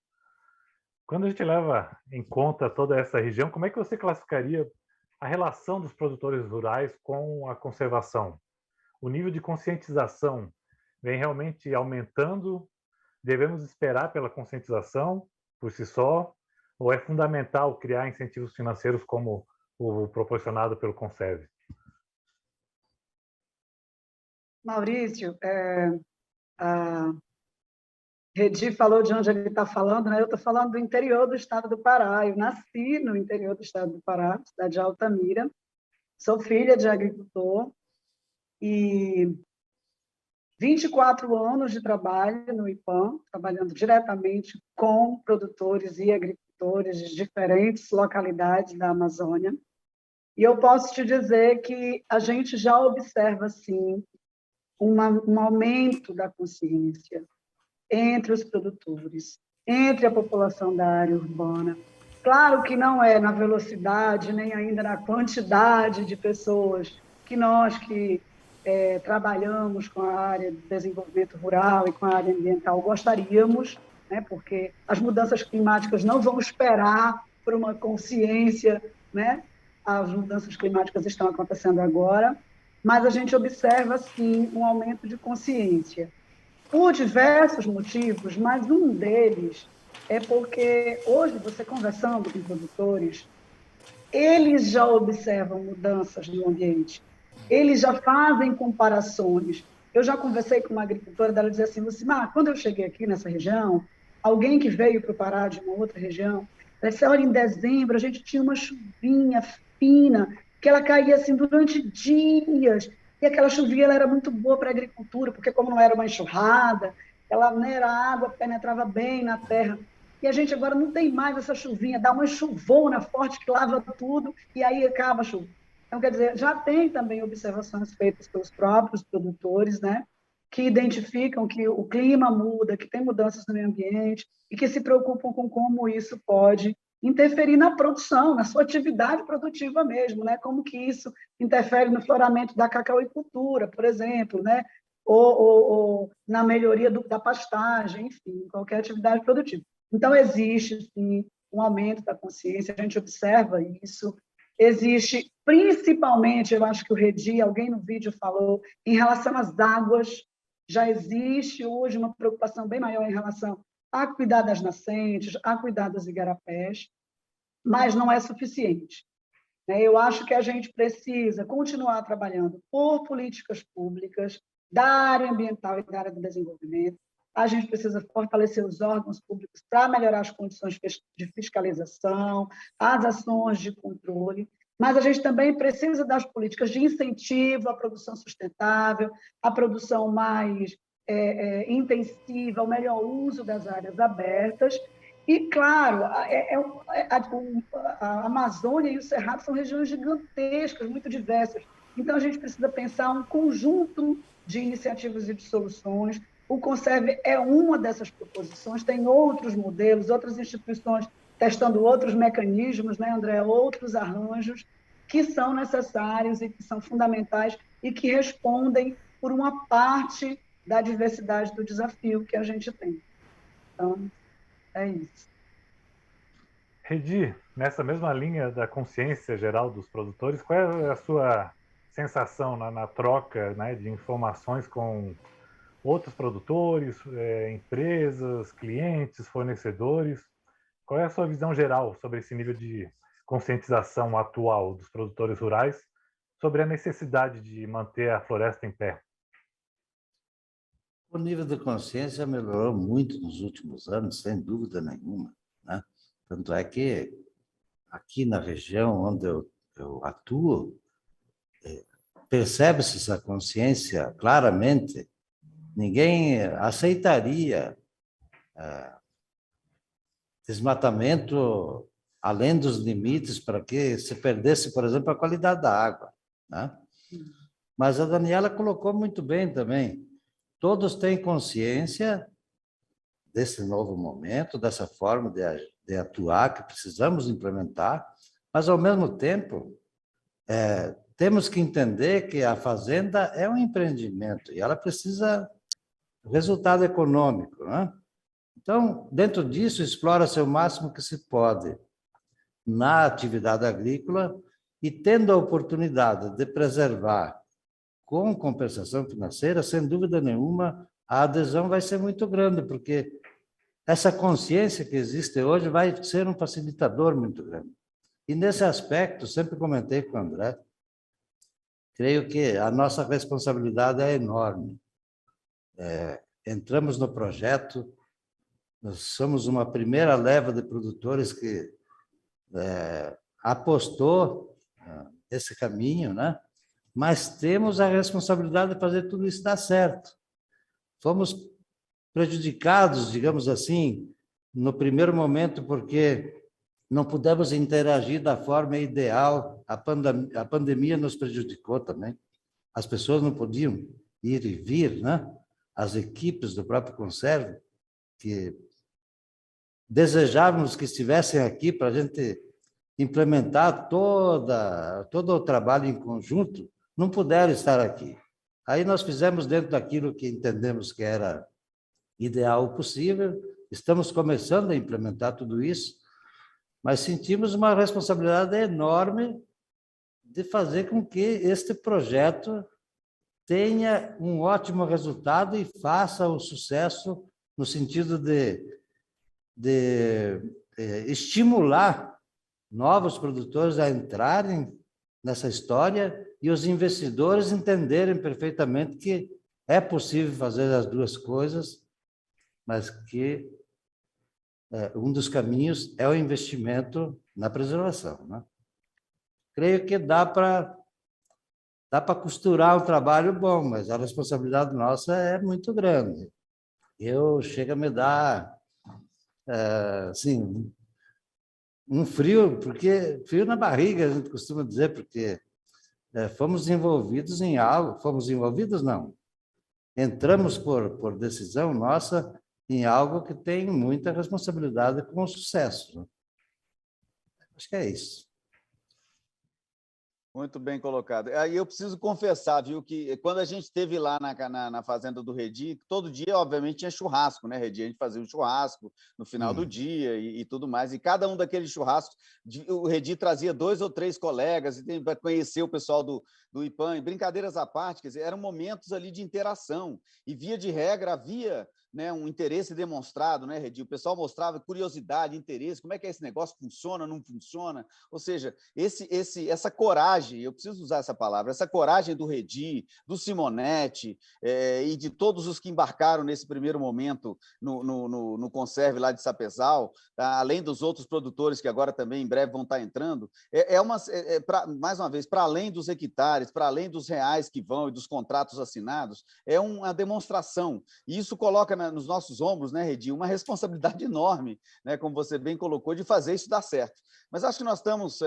quando a gente leva em conta toda essa região, como é que você classificaria a relação dos produtores rurais com a conservação? O nível de conscientização vem realmente aumentando? Devemos esperar pela conscientização por si só? Ou é fundamental criar incentivos financeiros como o proporcionado pelo Conserve? Maurício, a Redi falou de onde ele está falando, né? Eu estou falando do interior do estado do Pará. Eu nasci no interior do estado do Pará, cidade de Altamira. Sou filha de agricultor e 24 anos de trabalho no IPAN, trabalhando diretamente com produtores e agricultores de diferentes localidades da Amazônia. E eu posso te dizer que a gente já observa, sim, um aumento da consciência entre os produtores, entre a população da área urbana. Claro que não é na velocidade, nem ainda na quantidade de pessoas que nós que trabalhamos com a área de desenvolvimento rural e com a área ambiental gostaríamos, né, porque as mudanças climáticas não vão esperar por uma consciência, né? As mudanças climáticas estão acontecendo agora, mas a gente observa, sim, um aumento de consciência. Por diversos motivos, mas um deles é porque hoje, você conversando com produtores, eles já observam mudanças no ambiente. eles já fazem comparações. Eu já conversei com uma agricultora, dela dizia assim, Lucimar, quando eu cheguei aqui nessa região, alguém que veio para o Pará de uma outra região, ela disse, olha, em dezembro a gente tinha uma chuvinha fina, que ela caía assim durante dias, e aquela chuvinha ela era muito boa para a agricultura, porque como não era uma enxurrada, ela, né, era água, penetrava bem na terra. E a gente agora não tem mais essa chuvinha, dá uma chuvona forte que lava tudo, e aí acaba a chuva. Então, quer dizer, já tem também observações feitas pelos próprios produtores, né, que identificam que o clima muda, que tem mudanças no meio ambiente, e que se preocupam com como isso pode interferir na produção, na sua atividade produtiva mesmo, né? Como que isso interfere no floramento da cacauicultura, por exemplo, né? Ou na melhoria da pastagem, enfim, qualquer atividade produtiva. Então, existe, sim, um aumento da consciência, a gente observa isso. Existe, principalmente, eu acho que o Redi, alguém no vídeo falou, em relação às águas, já existe hoje uma preocupação bem maior em relação a cuidar das nascentes, a cuidar dos igarapés, mas não é suficiente. Eu acho que a gente precisa continuar trabalhando por políticas públicas da área ambiental e da área do desenvolvimento. A gente precisa fortalecer os órgãos públicos para melhorar as condições de fiscalização, as ações de controle, mas a gente também precisa das políticas de incentivo à produção sustentável, à produção mais intensiva, ao melhor uso das áreas abertas. E, claro, a Amazônia e o Cerrado são regiões gigantescas, muito diversas. Então, a gente precisa pensar um conjunto de iniciativas e de soluções. O Conserve é uma dessas proposições, tem outros modelos, outras instituições testando outros mecanismos, né, André? Outros arranjos que são necessários e que são fundamentais e que respondem por uma parte da diversidade do desafio que a gente tem. Então, é isso. Redi, nessa mesma linha da consciência geral dos produtores, qual é a sua sensação na troca, né, de informações com outros produtores, empresas, clientes, fornecedores? Qual é a sua visão geral sobre esse nível de conscientização atual dos produtores rurais sobre a necessidade de manter a floresta em pé? O nível de consciência melhorou muito nos últimos anos, sem dúvida nenhuma, né? Tanto é que aqui na região onde eu atuo, percebe-se essa consciência claramente. Ninguém aceitaria desmatamento além dos limites para que se perdesse, por exemplo, a qualidade da água, né? Mas a Daniela colocou muito bem também. Todos têm consciência desse novo momento, dessa forma de atuar que precisamos implementar, mas, ao mesmo tempo, temos que entender que a fazenda é um empreendimento e ela precisa de resultado econômico, né? Então, dentro disso, explora-se o máximo que se pode na atividade agrícola e tendo a oportunidade de preservar com compensação financeira, sem dúvida nenhuma, a adesão vai ser muito grande, porque essa consciência que existe hoje vai ser um facilitador muito grande. E nesse aspecto, sempre comentei com o André, creio que a nossa responsabilidade é enorme. Entramos no projeto, nós somos uma primeira leva de produtores que apostou nesse caminho, né? Mas temos a responsabilidade de fazer tudo isso dar certo. Fomos prejudicados, digamos assim, no primeiro momento, porque não pudemos interagir da forma ideal. A pandemia nos prejudicou também. As pessoas não podiam ir e vir, né? As equipes do próprio Conserve, que desejávamos que estivessem aqui para a gente implementar todo o trabalho em conjunto, não puderam estar aqui. Aí nós fizemos dentro daquilo que entendemos que era ideal possível, estamos começando a implementar tudo isso, mas sentimos uma responsabilidade enorme de fazer com que este projeto tenha um ótimo resultado e faça o sucesso no sentido de estimular novos produtores a entrarem nessa história e os investidores entenderem perfeitamente que é possível fazer as duas coisas, mas que um dos caminhos é o investimento na preservação, né? Creio que dá para costurar um trabalho bom, mas a responsabilidade nossa é muito grande. Chega a me dar, assim, um frio, porque frio na barriga, a gente costuma dizer, porque fomos envolvidos em algo, fomos envolvidos não, entramos por decisão nossa em algo que tem muita responsabilidade com o sucesso, né? Acho que é isso. Muito bem colocado. Aí eu preciso confessar, viu, que quando a gente esteve lá na fazenda do Redi, todo dia, obviamente, tinha churrasco, né, Redi? A gente fazia um churrasco no final do dia e tudo mais. E cada um daqueles churrascos, o Redi trazia 2 ou 3 colegas para conhecer o pessoal do IPAM. E brincadeiras à parte, quer dizer, eram momentos ali de interação. E, via de regra, havia, né, um interesse demonstrado, né, Redi? O pessoal mostrava curiosidade, interesse, como é que esse negócio funciona, não funciona. Ou seja, essa coragem, eu preciso usar essa palavra, essa coragem do Redi, do Simonetti e de todos os que embarcaram nesse primeiro momento no Conserve lá de Sapezal, tá? Além dos outros produtores que agora também em breve vão estar entrando, mais uma vez, para além dos hectares, para além dos reais que vão e dos contratos assinados, é uma demonstração. E isso coloca nos nossos ombros, né, Redi, uma responsabilidade enorme, né, como você bem colocou, de fazer isso dar certo. Mas acho que nós estamos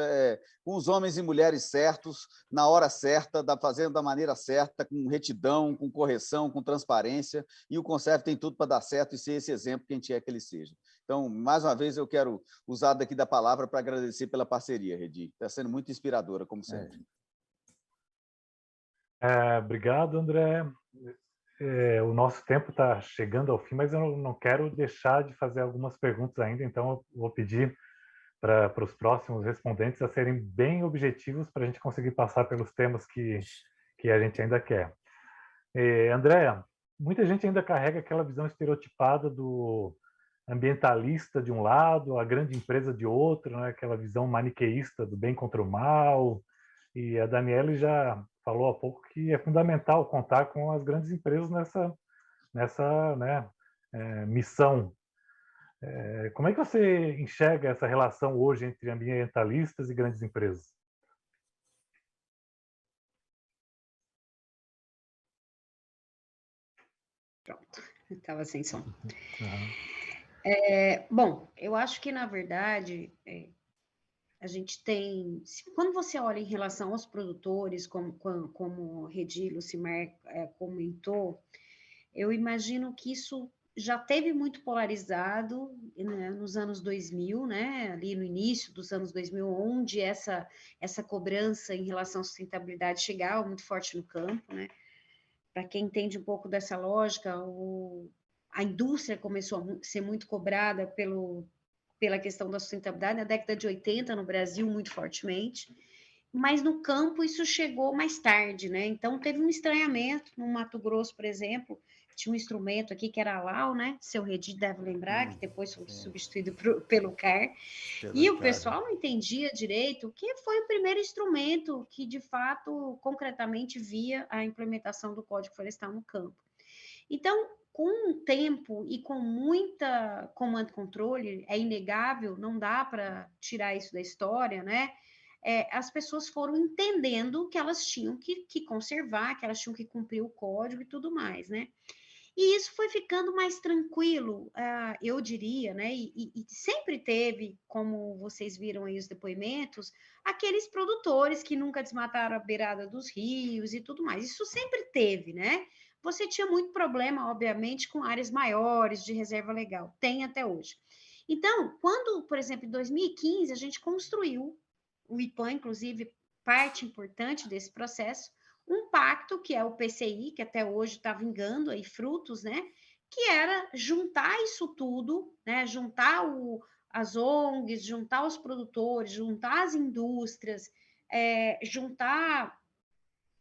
com os homens e mulheres certos, na hora certa, fazendo da maneira certa, com retidão, com correção, com transparência, e o Conserve tem tudo para dar certo e ser esse exemplo que a gente quer que ele seja. Então, mais uma vez, eu quero usar daqui da palavra para agradecer pela parceria, Redi. Está sendo muito inspiradora, como sempre. Obrigado, André. O nosso tempo está chegando ao fim, mas eu não quero deixar de fazer algumas perguntas ainda, então eu vou pedir para os próximos respondentes a serem bem objetivos para a gente conseguir passar pelos temas que a gente ainda quer. André, muita gente ainda carrega aquela visão estereotipada do ambientalista de um lado, a grande empresa de outro, né? Aquela visão maniqueísta do bem contra o mal, e a Daniele já falou há pouco que é fundamental contar com as grandes empresas nessa missão. Como é que você enxerga essa relação hoje entre ambientalistas e grandes empresas? Pronto, estava sem som. Bom, eu acho que, na verdade, a gente tem... Quando você olha em relação aos produtores, como o Redi Lucimar comentou, eu imagino que isso já teve muito polarizado, né, nos anos 2000, né, ali no início dos anos 2000, onde essa cobrança em relação à sustentabilidade chegava muito forte no campo, né? Para quem entende um pouco dessa lógica, a indústria começou a ser muito cobrada pela questão da sustentabilidade na década de 80 no Brasil, muito fortemente, mas no campo isso chegou mais tarde, né? Então teve um estranhamento no Mato Grosso, por exemplo, tinha um instrumento aqui que era a LAU, né? Seu Redi deve lembrar, que depois foi substituído pelo CAR, e o pessoal não entendia direito o que foi o primeiro instrumento que, de fato, concretamente via a implementação do Código Florestal no campo. Então, com o tempo e com muita comando e controle, é inegável, não dá para tirar isso da história, né? As pessoas foram entendendo que elas tinham que conservar, que elas tinham que cumprir o código e tudo mais, né? E isso foi ficando mais tranquilo, eu diria, né? E sempre teve, como vocês viram aí os depoimentos, aqueles produtores que nunca desmataram a beirada dos rios e tudo mais. Isso sempre teve, né? Você tinha muito problema, obviamente, com áreas maiores de reserva legal. Tem até hoje. Então, quando, por exemplo, em 2015, a gente construiu, o IPAM, inclusive, parte importante desse processo, um pacto, que é o PCI, que até hoje está vingando aí frutos, né? Que era juntar isso tudo, né? Juntar as ONGs, juntar os produtores, juntar as indústrias, juntar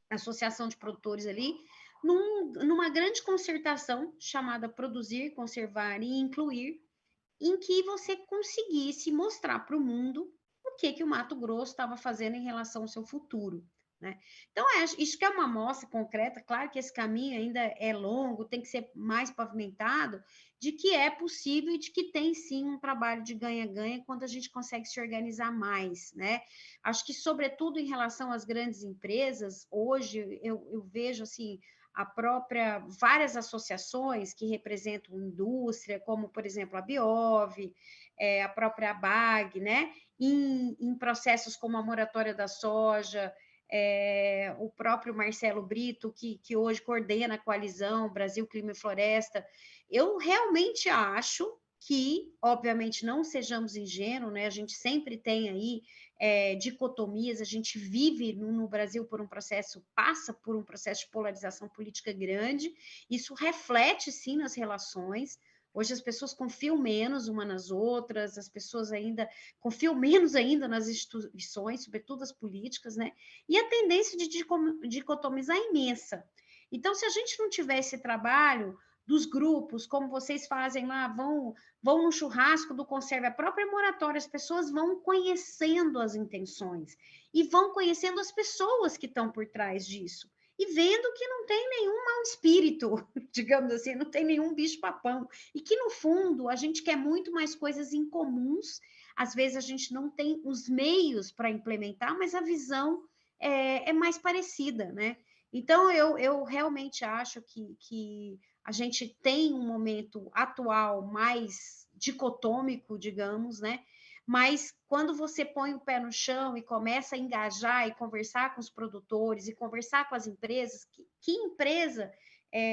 a associação de produtores ali, numa grande concertação chamada Produzir, Conservar e Incluir, em que você conseguisse mostrar para o mundo o que o Mato Grosso estava fazendo em relação ao seu futuro, né? Então, isso que é uma amostra concreta, claro que esse caminho ainda é longo, tem que ser mais pavimentado, de que é possível e de que tem sim um trabalho de ganha-ganha quando a gente consegue se organizar mais, né? Acho que, sobretudo, em relação às grandes empresas, hoje eu vejo assim, várias associações que representam indústria, como, por exemplo, a Biov, a própria ABAG, né? Em processos como a moratória da soja, o próprio Marcelo Brito, que hoje coordena a coalizão Brasil, Clima e Floresta. Eu realmente acho que, obviamente, não sejamos ingênuos, né? A gente sempre tem aí dicotomias, a gente vive no Brasil passa por um processo de polarização política grande, isso reflete, sim, nas relações. Hoje as pessoas confiam menos umas nas outras, as pessoas ainda confiam menos ainda nas instituições, sobretudo as políticas, né? E a tendência de dicotomizar é imensa. Então, se a gente não tiver esse trabalho dos grupos, como vocês fazem lá, vão no churrasco do Conserve, a própria moratória, as pessoas vão conhecendo as intenções e vão conhecendo as pessoas que estão por trás disso e vendo que não tem nenhum mau espírito, digamos assim, não tem nenhum bicho-papão, e que, no fundo, a gente quer muito mais coisas incomuns, às vezes a gente não tem os meios para implementar, mas a visão é mais parecida, né? Então, eu realmente acho que a gente tem um momento atual mais dicotômico, digamos, né? Mas quando você põe o pé no chão e começa a engajar e conversar com os produtores e conversar com as empresas, que empresa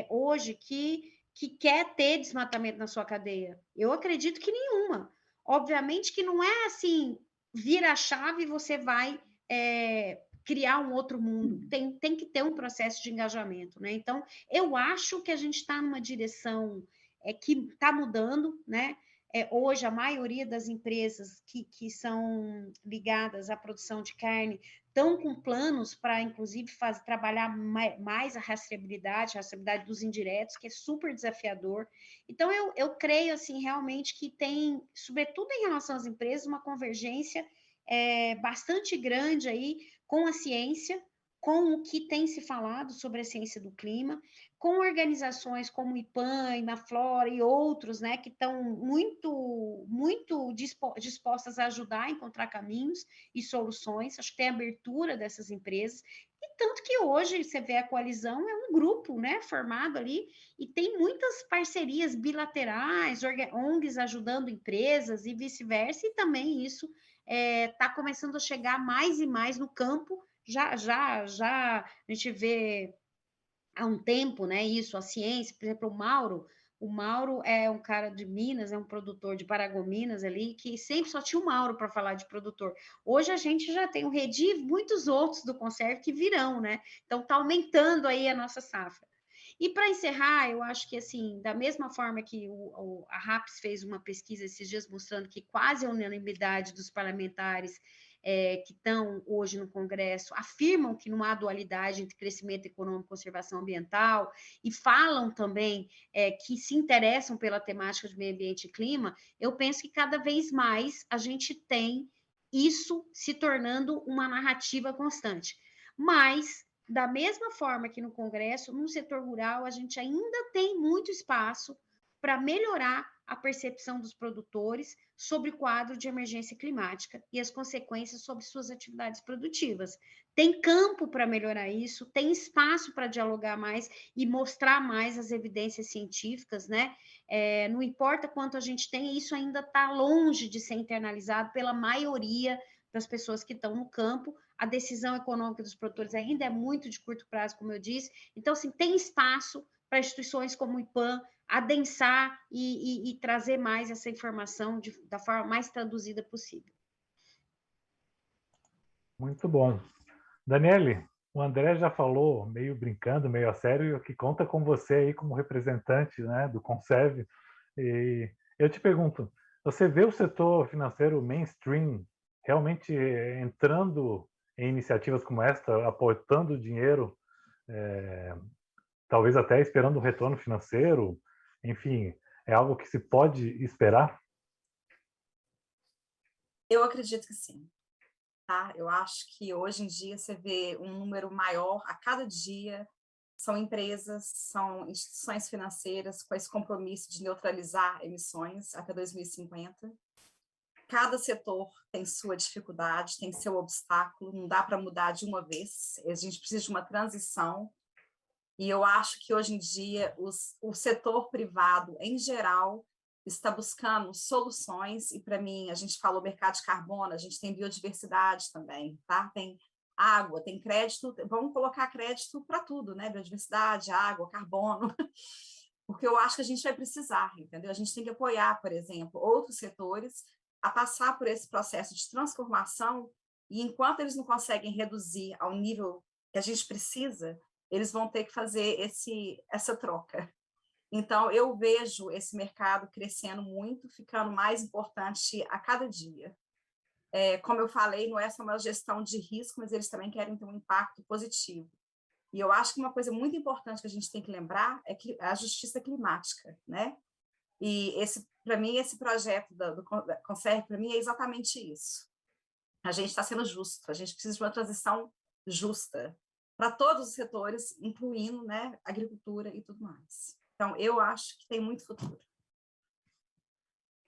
hoje que quer ter desmatamento na sua cadeia? Eu acredito que nenhuma. Obviamente que não é assim, vira a chave e você vai criar um outro mundo. Tem que ter um processo de engajamento, né? Então, eu acho que a gente está numa direção que está mudando, né? Hoje, a maioria das empresas que são ligadas à produção de carne estão com planos para, inclusive, trabalhar mais a rastreabilidade dos indiretos, que é super desafiador. Então, eu creio, assim, realmente que tem, sobretudo em relação às empresas, uma convergência bastante grande aí com a ciência, com o que tem se falado sobre a ciência do clima, com organizações como o IPAM, Imaflora e outros, né, que estão muito dispostas a ajudar a encontrar caminhos e soluções. Acho que tem abertura dessas empresas, e tanto que hoje você vê a coalizão é um grupo, né, formado ali, e tem muitas parcerias bilaterais, ONGs ajudando empresas e vice-versa, e também isso está começando a chegar mais e mais no campo. Já a gente vê há um tempo, né, isso, a ciência, por exemplo, o Mauro é um cara de Minas, é um produtor de Paragominas ali, que sempre só tinha o Mauro para falar de produtor. Hoje a gente já tem o Redi e muitos outros do Conserve que virão, né? Então está aumentando aí a nossa safra. E para encerrar, eu acho que, assim, da mesma forma que a RAPS fez uma pesquisa esses dias mostrando que quase a unanimidade dos parlamentares que estão hoje no Congresso afirmam que não há dualidade entre crescimento econômico e conservação ambiental, e falam também que se interessam pela temática de meio ambiente e clima, eu penso que cada vez mais a gente tem isso se tornando uma narrativa constante. Mas, da mesma forma que no Congresso, no setor rural, a gente ainda tem muito espaço para melhorar a percepção dos produtores sobre o quadro de emergência climática e as consequências sobre suas atividades produtivas. Tem campo para melhorar isso, tem espaço para dialogar mais e mostrar mais as evidências científicas, né? Não importa quanto a gente tem, isso ainda está longe de ser internalizado pela maioria das pessoas que estão no campo. A decisão econômica dos produtores ainda é muito de curto prazo, como eu disse. Então, assim, tem espaço para instituições como o IPAM adensar e trazer mais essa informação da forma mais traduzida possível. Muito bom. Daniele, o André já falou, meio brincando, meio a sério, que conta com você aí como representante, né, do Conserve. E eu te pergunto, você vê o setor financeiro mainstream realmente entrando em iniciativas como esta, aportando dinheiro, talvez até esperando um retorno financeiro? Enfim, é algo que se pode esperar? Eu acredito que sim. tá? Eu acho que hoje em dia você vê um número maior a cada dia, são empresas, são instituições financeiras com esse compromisso de neutralizar emissões até 2050. Cada setor tem sua dificuldade, tem seu obstáculo, não dá para mudar de uma vez, a gente precisa de uma transição, e eu acho que hoje em dia o setor privado, em geral, está buscando soluções, e para mim, a gente falou mercado de carbono, a gente tem biodiversidade também, tá? Tem água, tem crédito, vamos colocar crédito para tudo, né? Biodiversidade, água, carbono, porque eu acho que a gente vai precisar, entendeu? A gente tem que apoiar, por exemplo, outros setores a passar por esse processo de transformação, e enquanto eles não conseguem reduzir ao nível que a gente precisa, eles vão ter que fazer essa troca. Então, eu vejo esse mercado crescendo muito, ficando mais importante a cada dia. Como eu falei, não é só uma gestão de risco, mas eles também querem ter um impacto positivo. E eu acho que uma coisa muito importante que a gente tem que lembrar é que a justiça climática, né? E para mim, esse projeto do Conserve, para mim, é exatamente isso. A gente está sendo justo, a gente precisa de uma transição justa para todos os setores, incluindo, né, agricultura e tudo mais. Então, eu acho que tem muito futuro.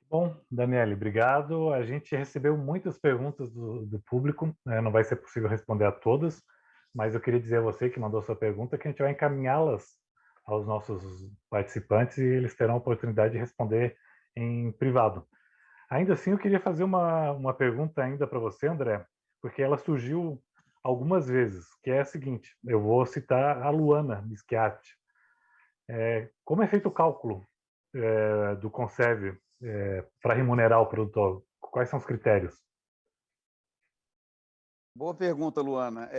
Bom, Daniele, obrigado. A gente recebeu muitas perguntas do público, né? Não vai ser possível responder a todas, mas eu queria dizer a você que mandou sua pergunta que a gente vai encaminhá-las aos nossos participantes e eles terão a oportunidade de responder em privado. Ainda assim, eu queria fazer uma pergunta ainda para você, André, porque ela surgiu algumas vezes, que é a seguinte, eu vou citar a Luana Mischiati. Como é feito o cálculo do Conserve para remunerar o produtor? Quais são os critérios? Boa pergunta, Luana.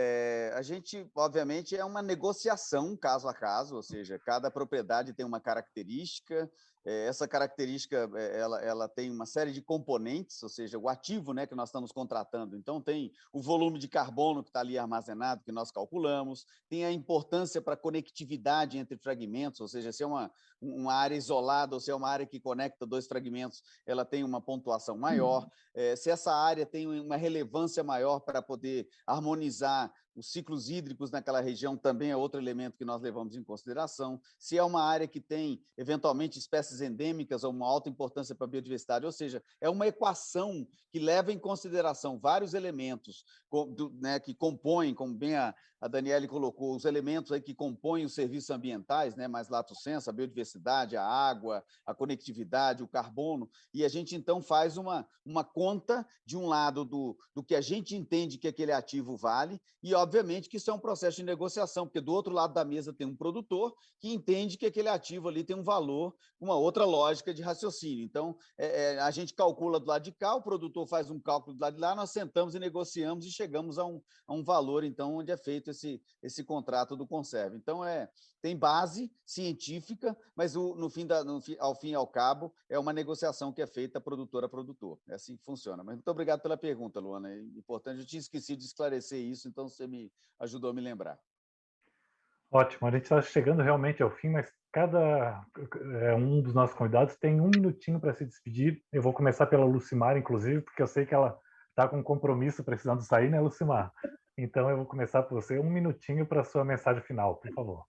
A gente, obviamente, é uma negociação caso a caso, ou seja, cada propriedade tem uma característica, essa característica ela tem uma série de componentes, ou seja, o ativo, né, que nós estamos contratando. Então, tem o volume de carbono que está ali armazenado, que nós calculamos, tem a importância para a conectividade entre fragmentos, ou seja, se é uma área isolada ou se é uma área que conecta dois fragmentos, ela tem uma pontuação maior. Se essa área tem uma relevância maior para poder harmonizar os ciclos hídricos naquela região, também é outro elemento que nós levamos em consideração. Se é uma área que tem, eventualmente, espécies endêmicas ou uma alta importância para a biodiversidade, ou seja, é uma equação que leva em consideração vários elementos né, que compõem, como bem a Daniele colocou, os elementos aí que compõem os serviços ambientais, né, mais lato sensu, a biodiversidade, a água, a conectividade, o carbono, e a gente, então, faz uma conta, de um lado, do que a gente entende que aquele ativo vale, e, obviamente, que isso é um processo de negociação, porque do outro lado da mesa tem um produtor que entende que aquele ativo ali tem um valor, uma outra lógica de raciocínio. Então, a gente calcula do lado de cá, o produtor faz um cálculo do lado de lá, nós sentamos e negociamos e chegamos a um valor, então, onde é feito esse contrato do Conserve. Então, tem base científica, mas ao fim e ao cabo, é uma negociação que é feita produtor a produtor. É assim que funciona. Mas muito obrigado pela pergunta, Luana. É importante, eu tinha esquecido de esclarecer isso, então você me ajudou a me lembrar. Ótimo, a gente está chegando realmente ao fim, mas cada um dos nossos convidados tem um minutinho para se despedir. Eu vou começar pela Lucimar, inclusive, porque eu sei que ela está com um compromisso precisando sair, né, Lucimar? Então, eu vou começar por você. Um minutinho para a sua mensagem final, por favor.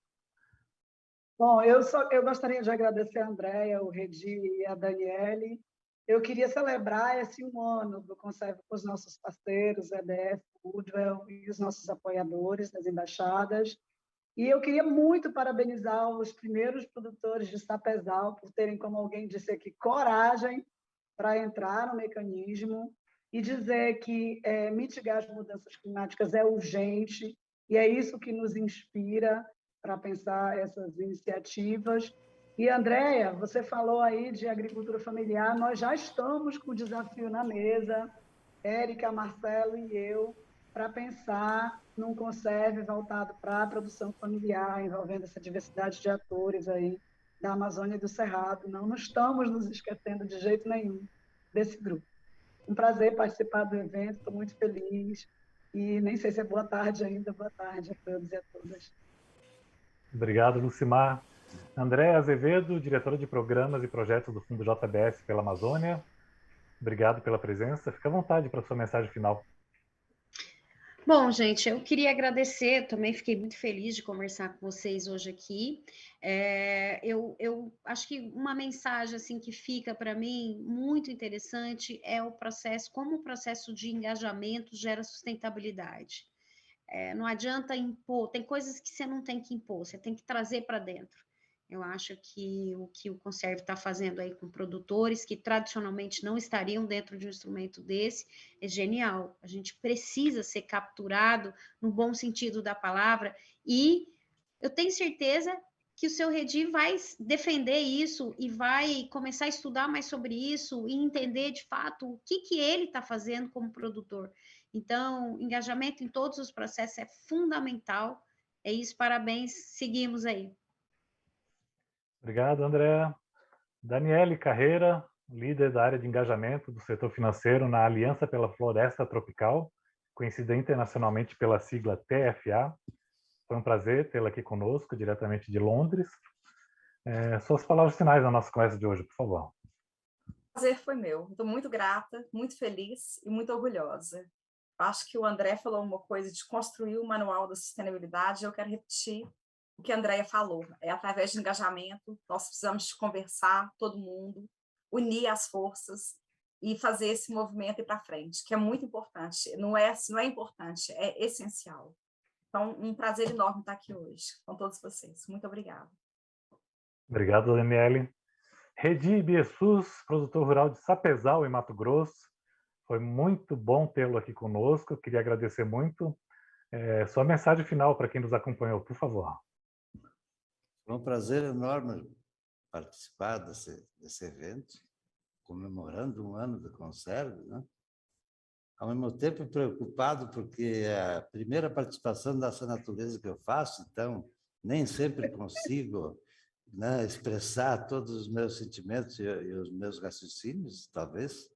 Bom, eu gostaria de agradecer a Andréia, o Redi e a Daniele. Eu queria celebrar esse 1 ano do Conserve com os nossos parceiros, EDF, Woodwell e os nossos apoiadores das embaixadas. E eu queria muito parabenizar os primeiros produtores de Sapezal por terem, como alguém disse aqui, coragem para entrar no mecanismo e dizer que mitigar as mudanças climáticas é urgente, e é isso que nos inspira para pensar essas iniciativas. E, Andréia, você falou aí de agricultura familiar, nós já estamos com o desafio na mesa, Érica, Marcelo e eu, para pensar num Conserve voltado para a produção familiar, envolvendo essa diversidade de atores aí da Amazônia e do Cerrado. Não estamos nos esquecendo de jeito nenhum desse grupo. Um prazer participar do evento, estou muito feliz. E nem sei se é boa tarde ainda. Boa tarde a todos e a todas. Obrigado, Lucimar. André Azevedo, diretora de Programas e Projetos do Fundo JBS pela Amazônia. Obrigado pela presença. Fique à vontade para a sua mensagem final. Bom, gente, eu queria agradecer, também fiquei muito feliz de conversar com vocês hoje aqui. Eu acho que uma mensagem assim que fica para mim muito interessante é o processo, como o processo de engajamento gera sustentabilidade. Não adianta impor, tem coisas que você não tem que impor, você tem que trazer para dentro. Eu acho que o Conserve está fazendo aí com produtores que tradicionalmente não estariam dentro de um instrumento desse é genial. A gente precisa ser capturado no bom sentido da palavra e eu tenho certeza que o seu Redi vai defender isso e vai começar a estudar mais sobre isso e entender de fato o que ele está fazendo como produtor. Então, engajamento em todos os processos é fundamental. É isso, parabéns, seguimos aí. Obrigado, André. Daniele Carreira, líder da área de engajamento do setor financeiro na Aliança pela Floresta Tropical, conhecida internacionalmente pela sigla TFA. Foi um prazer tê-la aqui conosco, diretamente de Londres. Suas palavras finais na nossa conversa de hoje, por favor. O prazer foi meu. Estou muito grata, muito feliz e muito orgulhosa. Acho que o André falou uma coisa de construir o manual da sustentabilidade. Eu quero repetir o que a Andrea falou. É através de engajamento, nós precisamos de conversar, todo mundo, unir as forças e fazer esse movimento ir para frente, que é muito importante. Não é importante, é essencial. Então, um prazer enorme estar aqui hoje com todos vocês. Muito obrigada. Obrigado, Daniele. Redi Biessus, produtor rural de Sapezal, em Mato Grosso. Foi muito bom tê-lo aqui conosco. Queria agradecer muito. Sua mensagem final para quem nos acompanhou, por favor. Foi um prazer enorme participar desse evento, comemorando um ano do Conserve, né? Ao mesmo tempo preocupado, porque é a primeira participação dessa natureza que eu faço, então nem sempre consigo, né, expressar todos os meus sentimentos e os meus raciocínios, talvez,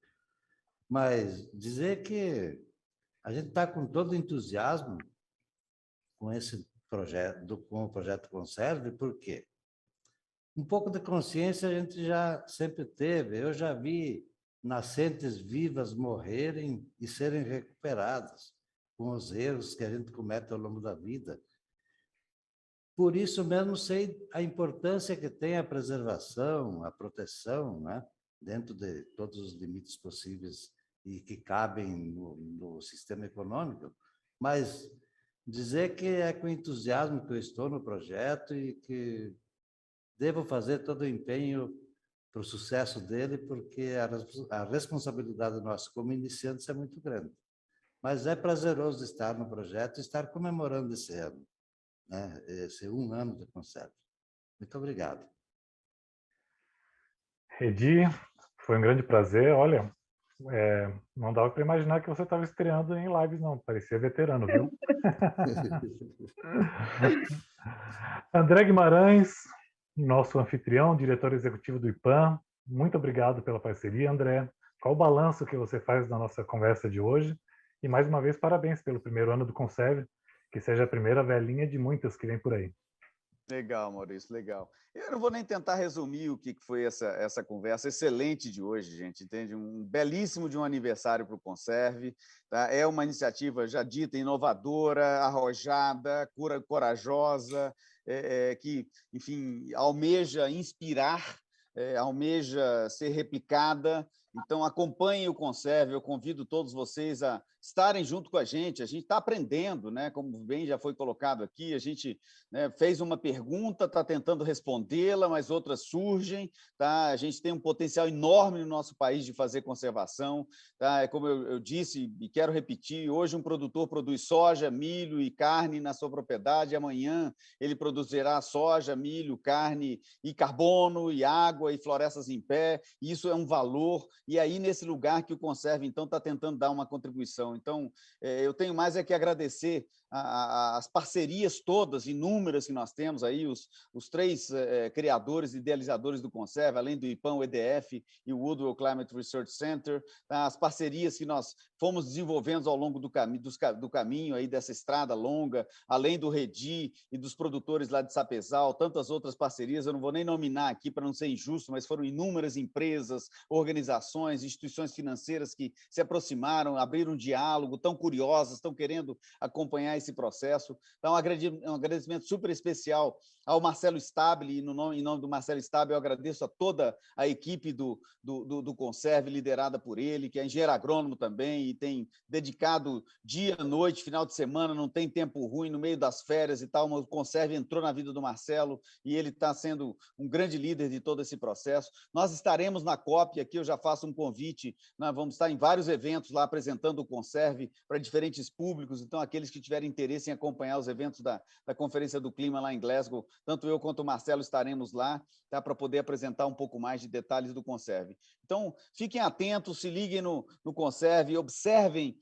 mas dizer que a gente está com todo o entusiasmo com esse projeto, com o projeto Conserve, por quê? Um pouco de consciência a gente já sempre teve. Eu já vi nascentes vivas morrerem e serem recuperadas com os erros que a gente comete ao longo da vida. Por isso mesmo sei a importância que tem a preservação, a proteção, né? Dentro de todos os limites possíveis e que cabem no sistema econômico, mas dizer que é com entusiasmo que eu estou no projeto e que devo fazer todo o empenho para o sucesso dele, porque a responsabilidade nossa como iniciantes é muito grande. Mas é prazeroso estar no projeto e estar comemorando esse ano, né? Esse 1 ano de Conserve. Muito obrigado. Redi, foi um grande prazer. Olha, não dava para imaginar que você estava estreando em lives, não. Parecia veterano, viu? André Guimarães, nosso anfitrião, diretor executivo do IPAM. Muito obrigado pela parceria, André. Qual o balanço que você faz da nossa conversa de hoje? E, mais uma vez, parabéns pelo primeiro ano do Conserve, que seja a primeira velhinha de muitas que vem por aí. Legal, Maurício, legal. Eu não vou nem tentar resumir o que foi essa conversa excelente de hoje, gente, entende? Um belíssimo de um aniversário para o Conserve, tá? É uma iniciativa já dita inovadora, arrojada, corajosa, que, enfim, almeja inspirar, almeja ser replicada. Então, acompanhem o Conserve, eu convido todos vocês a estarem junto com a gente está aprendendo, né? Como bem já foi colocado aqui, a gente, né, fez uma pergunta, está tentando respondê-la, mas outras surgem, tá? A gente tem um potencial enorme no nosso país de fazer conservação, tá? É como eu disse e quero repetir, hoje um produtor produz soja, milho e carne na sua propriedade, amanhã ele produzirá soja, milho, carne e carbono, e água, e florestas em pé, e isso é um valor, e aí nesse lugar que o Conserve, então, está tentando dar uma contribuição. Então, eu tenho mais que agradecer as parcerias todas, inúmeras que nós temos aí, os 3 criadores e idealizadores do Conserve, além do IPAM, o EDF e o Woodwell Climate Research Center, as parcerias que nós fomos desenvolvendo ao longo do caminho aí dessa estrada longa, além do Redi e dos produtores lá de Sapezal, tantas outras parcerias, eu não vou nem nominar aqui para não ser injusto, mas foram inúmeras empresas, organizações, associações, instituições financeiras que se aproximaram, abriram um diálogo, estão curiosas, estão querendo acompanhar esse processo. Então, um agradecimento super especial ao Marcelo Stabile, e em nome do Marcelo Stabile, eu agradeço a toda a equipe do Conserve, liderada por ele, que é engenheiro agrônomo também, e tem dedicado dia, noite, final de semana, não tem tempo ruim, no meio das férias e tal, mas o Conserve entrou na vida do Marcelo e ele está sendo um grande líder de todo esse processo. Nós estaremos na COP, aqui eu já faço um convite, nós vamos estar em vários eventos lá apresentando o Conserve para diferentes públicos, então aqueles que tiverem interesse em acompanhar os eventos da Conferência do Clima lá em Glasgow, tanto eu quanto o Marcelo estaremos lá, tá, para poder apresentar um pouco mais de detalhes do Conserve. Então, fiquem atentos, se liguem no Conserve, observem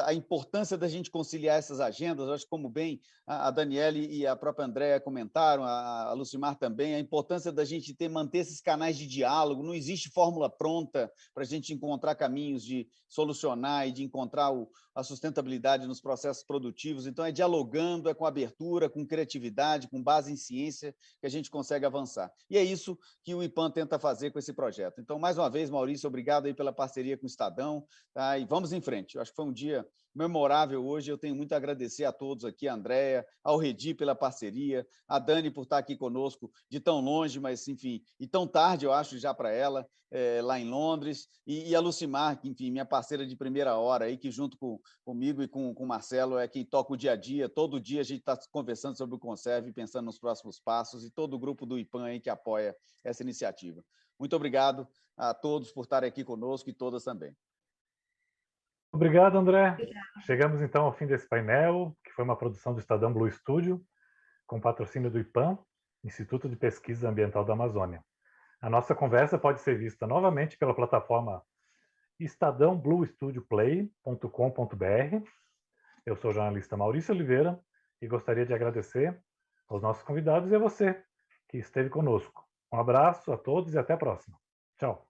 a importância da gente conciliar essas agendas. Eu acho que, como bem a Daniele e a própria Andréa comentaram, a Lucimar também, a importância da gente manter esses canais de diálogo. Não existe fórmula pronta para a gente encontrar caminhos de solucionar e de encontrar a sustentabilidade nos processos produtivos. Então, é dialogando, é com abertura, com criatividade, com base em ciência, que a gente consegue avançar. E é isso que o IPAN tenta fazer com esse projeto. Então, mais uma vez, Maurício, obrigado aí pela parceria com o Estadão, tá? E vamos em frente. Eu acho que foi um dia memorável hoje. Eu tenho muito a agradecer a todos aqui, a Andréa, ao Redi pela parceria, a Dani por estar aqui conosco de tão longe, mas, enfim, e tão tarde, eu acho, já para ela, lá em Londres, e a Lucimar, que, enfim, minha parceira de primeira hora, aí, que junto comigo e com o Marcelo é quem toca o dia a dia. Todo dia a gente está conversando sobre o Conserve, pensando nos próximos passos, e todo o grupo do IPAN aí que apoia essa iniciativa. Muito obrigado a todos por estarem aqui conosco e todas também. Obrigado, André. Chegamos, então, ao fim desse painel, que foi uma produção do Estadão Blue Studio, com patrocínio do IPAM, Instituto de Pesquisa Ambiental da Amazônia. A nossa conversa pode ser vista novamente pela plataforma estadãobluestudioplay.com.br. Eu sou o jornalista Maurício Oliveira e gostaria de agradecer aos nossos convidados e a você que esteve conosco. Um abraço a todos e até a próxima. Tchau.